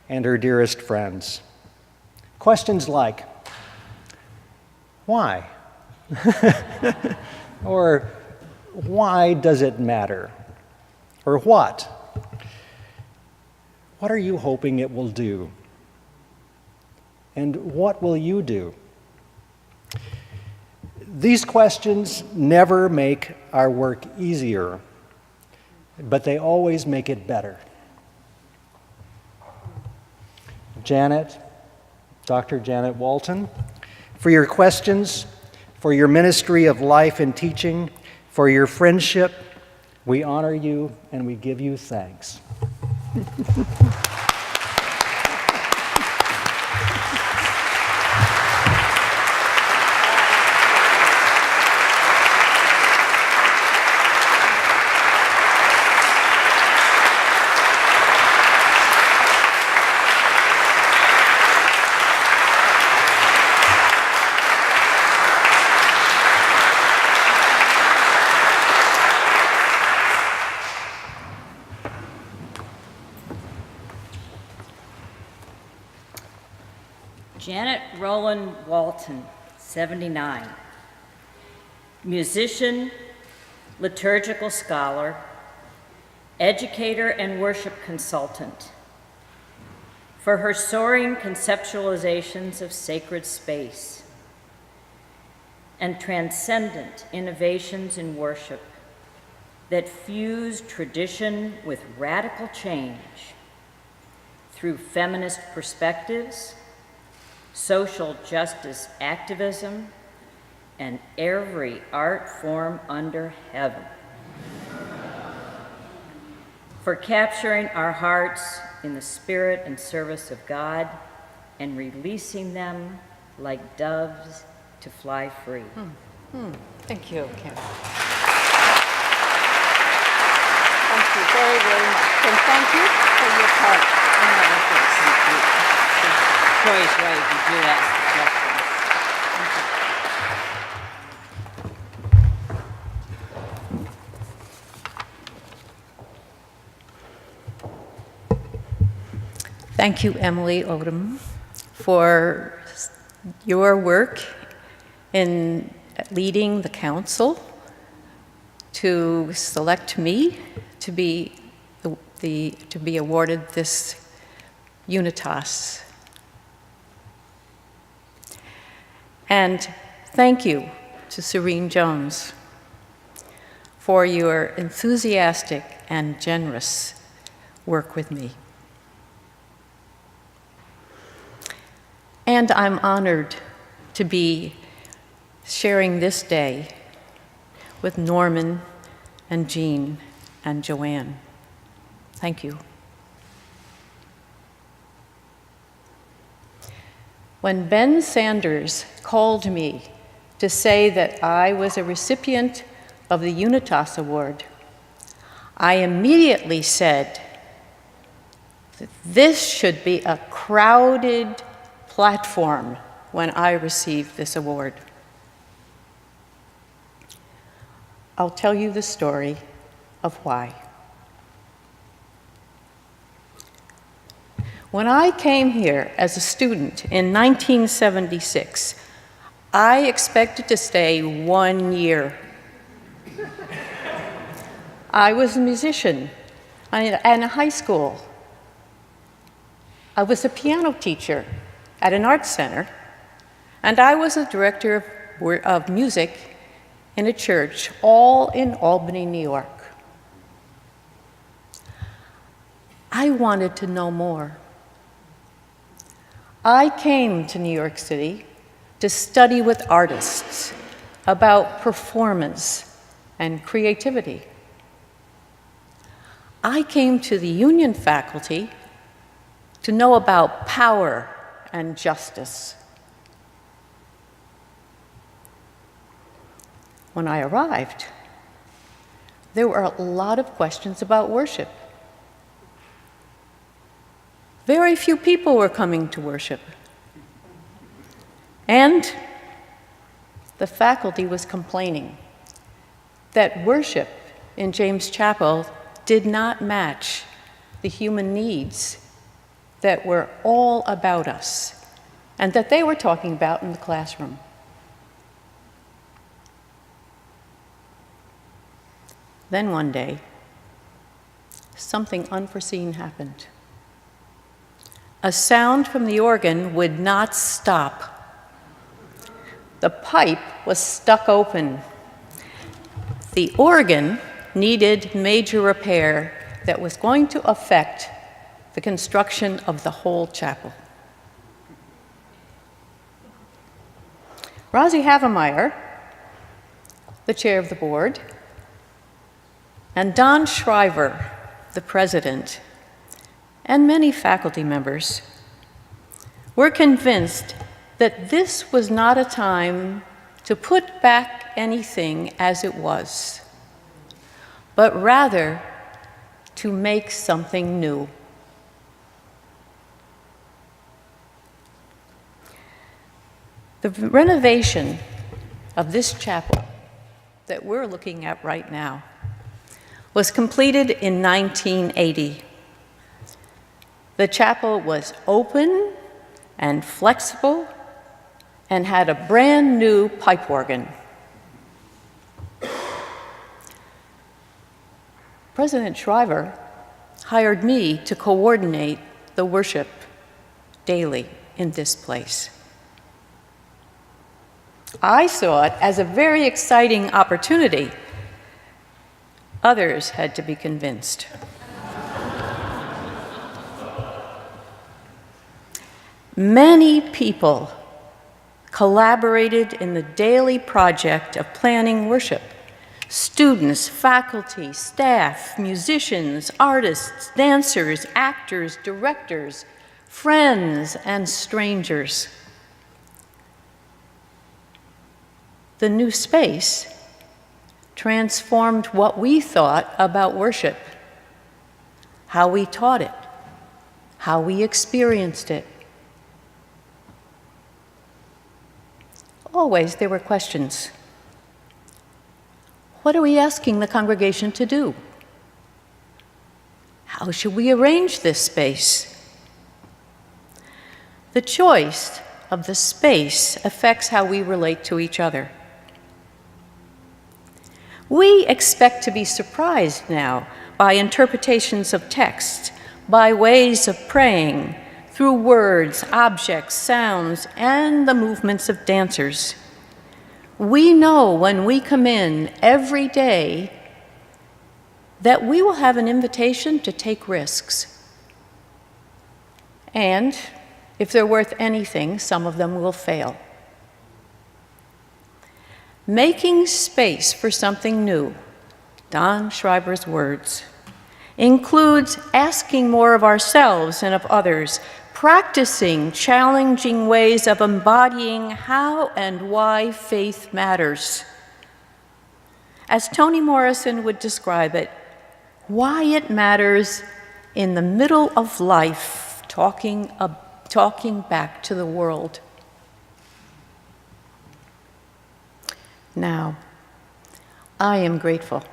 [SPEAKER 12] and her dearest friends. Questions like, why? Or why does it matter? Or what? What are you hoping it will do? And what will you do? These questions never make our work easier, but they always make it better. Janet, Dr. Janet Walton, for your questions, for your ministry of life and teaching, for your friendship, we honor you and we give you thanks.
[SPEAKER 13] Janet Rowland Walton, 79. Musician, liturgical scholar, educator and worship consultant. For her soaring conceptualizations of sacred space and transcendent innovations in worship that fuse tradition with radical change through feminist perspectives, social justice activism, and every art form under heaven. For capturing our hearts in the spirit and service of God and releasing them like doves to fly free.
[SPEAKER 7] Thank you, Kim. Thank you very, very much. And thank you for your part in all of this.
[SPEAKER 13] Troy's right, you do ask the questions.
[SPEAKER 14] Thank you, Emily Odom, for your work in leading the council to select me to be awarded this Unitas. And thank you to Serene Jones for your enthusiastic and generous work with me. And I'm honored to be sharing this day with Norman and Jean and JoAnne. Thank you. When Ben Sanders called me to say that I was a recipient of the Unitas Award, I immediately said that this should be a crowded platform when I receive this award. I'll tell you the story of why. When I came here as a student in 1976, I expected to stay 1 year. I was a musician in a high school. I was a piano teacher at an art center, and I was a director of music in a church, all in Albany, New York. I wanted to know more. I came to New York City to study with artists about performance and creativity. I came to the Union faculty to know about power and justice. When I arrived, there were a lot of questions about worship. Very few people were coming to worship. And the faculty was complaining that worship in James Chapel did not match the human needs that were all about us and that they were talking about in the classroom. Then one day, something unforeseen happened. A sound from the organ would not stop. The pipe was stuck open. The organ needed major repair that was going to affect the construction of the whole chapel. Rosie Havemeyer, the chair of the board, and Don Shriver, the president, and many faculty members were convinced that this was not a time to put back anything as it was, but rather to make something new. The renovation of this chapel that we're looking at right now was completed in 1980. The chapel was open and flexible and had a brand new pipe organ. President Shriver hired me to coordinate the worship daily in this place. I saw it as a very exciting opportunity. Others had to be convinced. Many people collaborated in the daily project of planning worship. Students, faculty, staff, musicians, artists, dancers, actors, directors, friends, and strangers. The new space transformed what we thought about worship, how we taught it, how we experienced it. Always there were questions. What are we asking the congregation to do? How should we arrange this space? The choice of the space affects how we relate to each other. We expect to be surprised now by interpretations of text, by ways of praying, through words, objects, sounds, and the movements of dancers. We know when we come in every day that we will have an invitation to take risks. And if they're worth anything, some of them will fail. Making space for something new, Don Shriver's words, includes asking more of ourselves and of others, practicing challenging ways of embodying how and why faith matters. As Toni Morrison would describe it, why it matters in the middle of life, talking back to the world. Now, I am grateful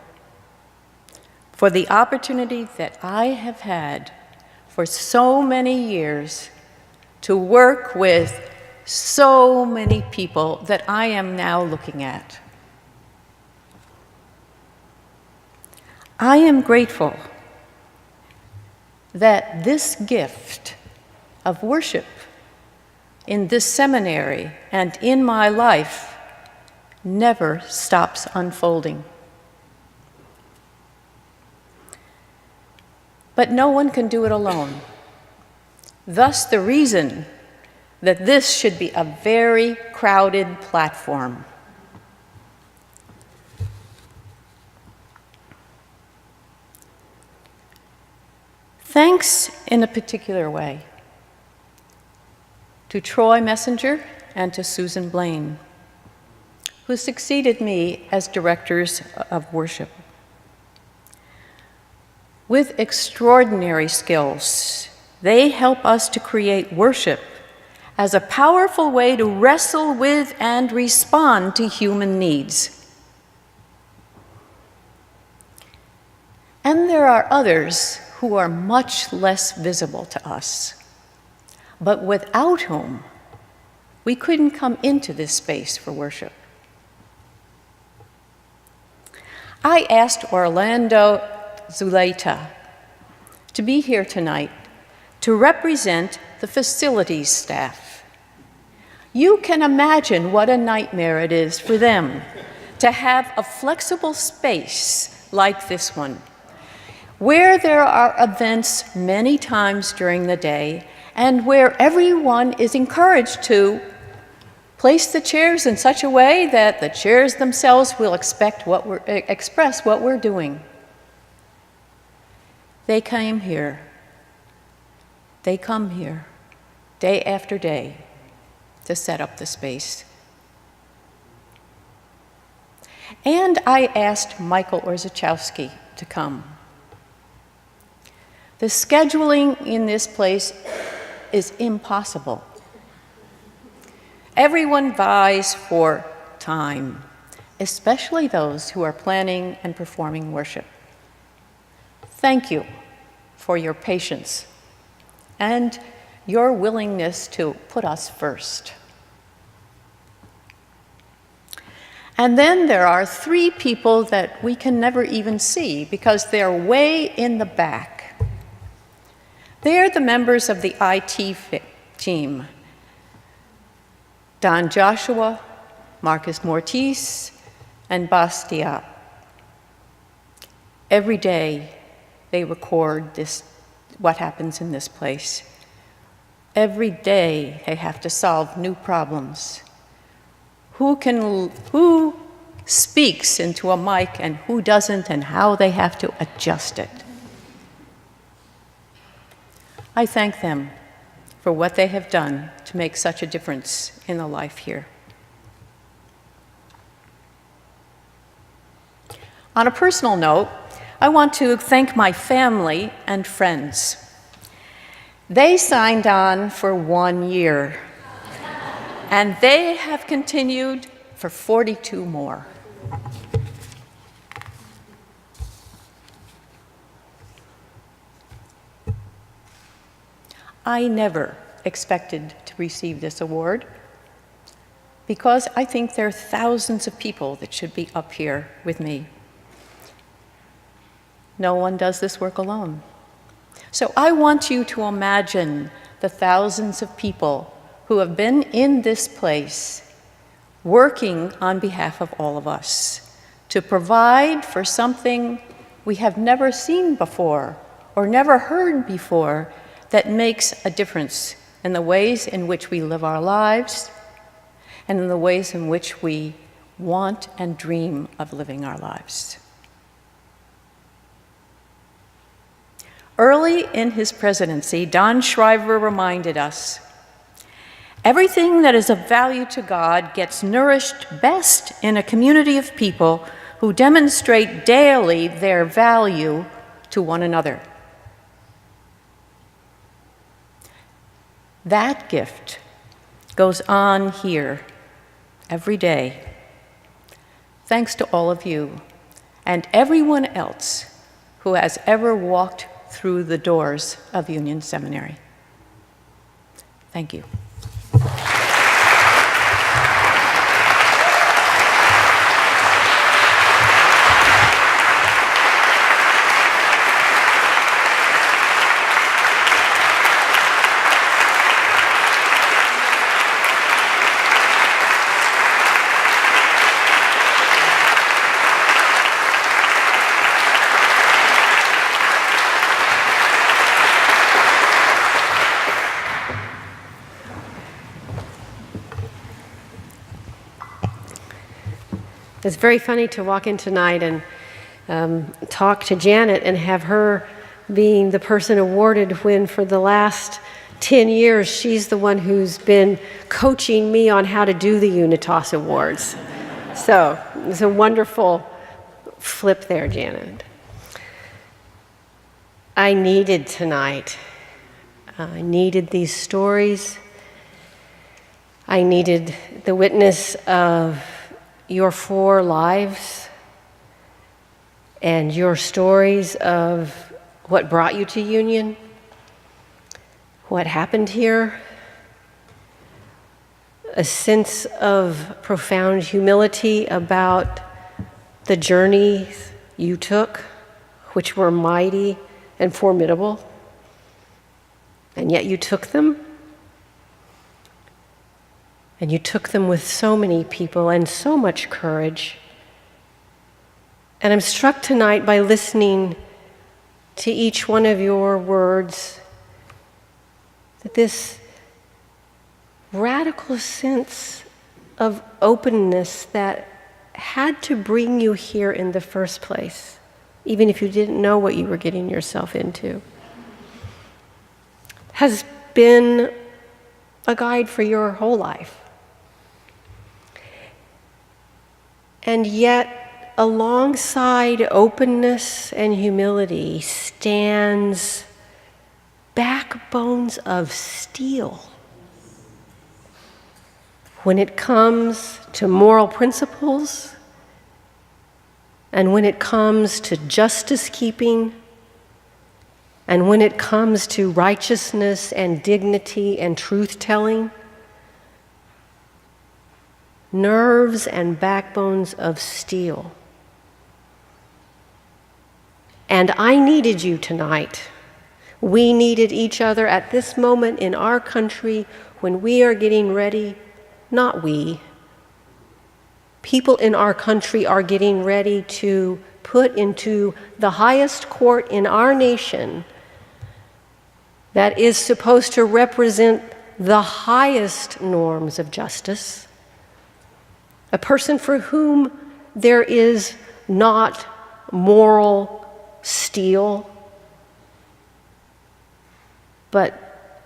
[SPEAKER 14] for the opportunity that I have had for so many years to work with so many people that I am now looking at. I am grateful that this gift of worship in this seminary and in my life never stops unfolding. But no one can do it alone. Thus, the reason that this should be a very crowded platform. Thanks in a particular way to Troy Messenger and to Susan Blaine, who succeeded me as directors of worship. With extraordinary skills, they help us to create worship as a powerful way to wrestle with and respond to human needs. And there are others who are much less visible to us, but without whom we couldn't come into this space for worship. I asked Orlando Zuleta to be here tonight to represent the facilities staff. You can imagine what a nightmare it is for them to have a flexible space like this one, where there are events many times during the day and where everyone is encouraged to place the chairs in such a way that the chairs themselves will express what we're doing. They came here. They come here day after day to set up the space. And I asked Michael Orzechowski to come. The scheduling in this place is impossible. Everyone vies for time, especially those who are planning and performing worship. Thank you for your patience and your willingness to put us first. And then there are 3 people that we can never even see because they're way in the back. They're the members of the IT team. Don Joshua, Marcus Mortis, and Bastia. Every day they record what happens in this place. Every day they have to solve new problems. Who speaks into a mic and who doesn't, and how they have to adjust it. I thank them for what they have done to make such a difference in the life here. On a personal note, I want to thank my family and friends. They signed on for 1 year, and they have continued for 42 more. I never expected to receive this award because I think there are thousands of people that should be up here with me. No one does this work alone. So I want you to imagine the thousands of people who have been in this place working on behalf of all of us to provide for something we have never seen before or never heard before that makes a difference in the ways in which we live our lives and in the ways in which we want and dream of living our lives. Early in his presidency, Don Shriver reminded us, everything that is of value to God gets nourished best in a community of people who demonstrate daily their value to one another. That gift goes on here every day, thanks to all of you and everyone else who has ever walked through the doors of Union Seminary. Thank you.
[SPEAKER 1] It's very funny to walk in tonight and talk to Janet and have her being the person awarded when for the last 10 years she's the one who's been coaching me on how to do the Unitas Awards. So it's a wonderful flip there, Janet. I needed tonight. I needed these stories. I needed the witness of your 4 lives and your stories of what brought you to Union, what happened here, a sense of profound humility about the journeys you took, which were mighty and formidable, and yet you took them. And you took them with so many people and so much courage. And I'm struck tonight by listening to each one of your words, that this radical sense of openness that had to bring you here in the first place, even if you didn't know what you were getting yourself into, has been a guide for your whole life. And yet, alongside openness and humility stands backbones of steel. When it comes to moral principles, and when it comes to justice keeping, and when it comes to righteousness and dignity and truth telling, nerves and backbones of steel. And I needed you tonight. We needed each other at this moment in our country when we are getting ready, not we. People in our country are getting ready to put into the highest court in our nation that is supposed to represent the highest norms of justice, a person for whom there is not moral steel, but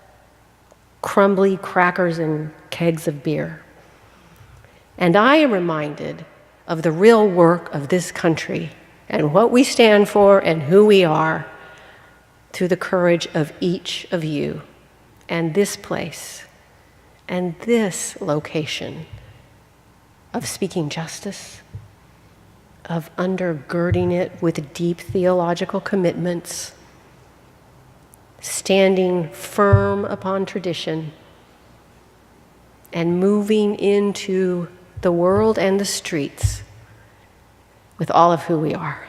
[SPEAKER 1] crumbly crackers and kegs of beer. And I am reminded of the real work of this country and what we stand for and who we are through the courage of each of you and this place and this location of speaking justice, of undergirding it with deep theological commitments, standing firm upon tradition, and moving into the world and the streets with all of who we are.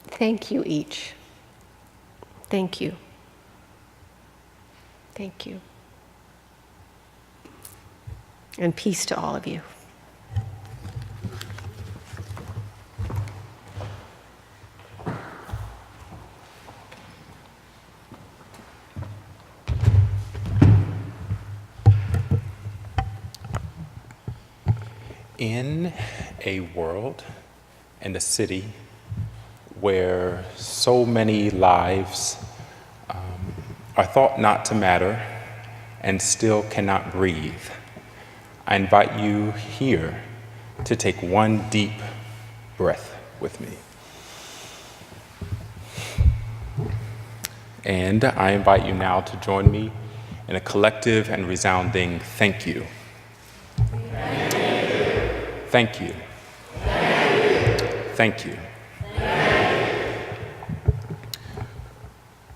[SPEAKER 1] Thank you each. Thank you. Thank you. And peace to all of you.
[SPEAKER 15] In a world and a city where so many lives are thought not to matter and still cannot breathe, I invite you here to take one deep breath with me. And I invite you now to join me in a collective and resounding thank you. Thank you. Thank you.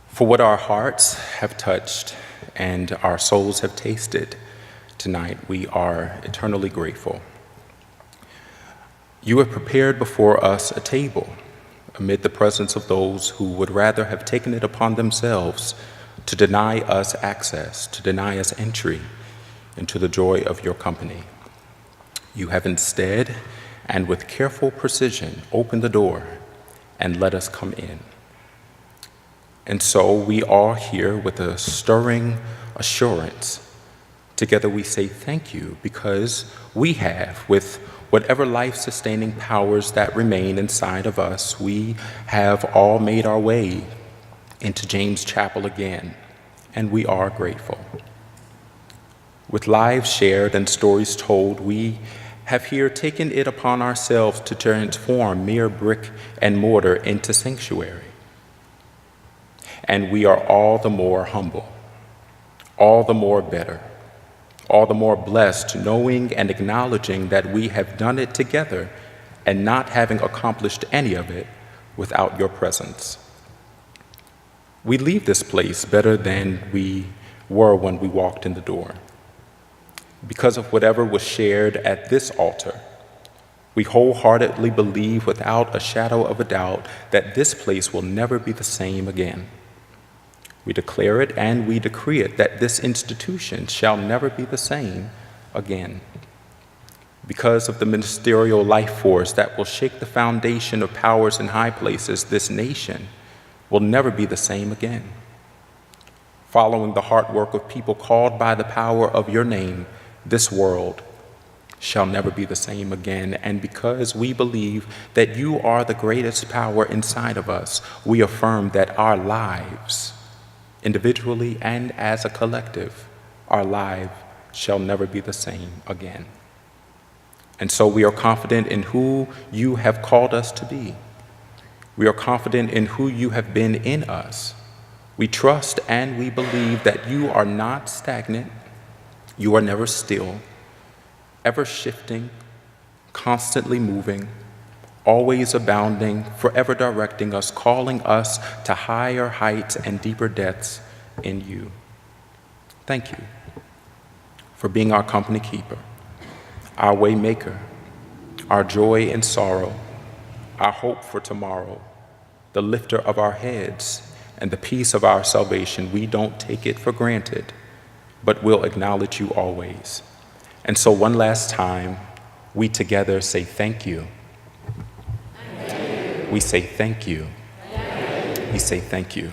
[SPEAKER 15] For what our hearts have touched and our souls have tasted tonight, we are eternally grateful. You have prepared before us a table amid the presence of those who would rather have taken it upon themselves to deny us access, to deny us entry into the joy of your company. You have instead, and with careful precision, opened the door and let us come in. And so we are here with a stirring assurance Together we say thank you because we have, with whatever life-sustaining powers that remain inside of us, we have all made our way into James Chapel again, and we are grateful. With lives shared and stories told, we have here taken it upon ourselves to transform mere brick and mortar into sanctuary. And we are all the more humble, all the more better, all the more blessed, knowing and acknowledging that we have done it together and not having accomplished any of it without your presence. We leave this place better than we were when we walked in the door. Because of whatever was shared at this altar, we wholeheartedly believe without a shadow of a doubt that this place will never be the same again. We declare it and we decree it that this institution shall never be the same again. Because of the ministerial life force that will shake the foundation of powers in high places, this nation will never be the same again. Following the hard work of people called by the power of your name, this world shall never be the same again. And because we believe that you are the greatest power inside of us, we affirm that our lives, individually and as a collective, our lives shall never be the same again. And so we are confident in who you have called us to be. We are confident in who you have been in us. We trust and we believe that you are not stagnant. You are never still, ever shifting, constantly moving, always abounding, forever directing us, calling us to higher heights and deeper depths in you. Thank you for being our company keeper, our way maker, our joy in sorrow, our hope for tomorrow, the lifter of our heads, and the peace of our salvation. We don't take it for granted, but we'll acknowledge you always. And so one last time, we together say thank you. Thank you. We say thank you. Thank you. We say thank you.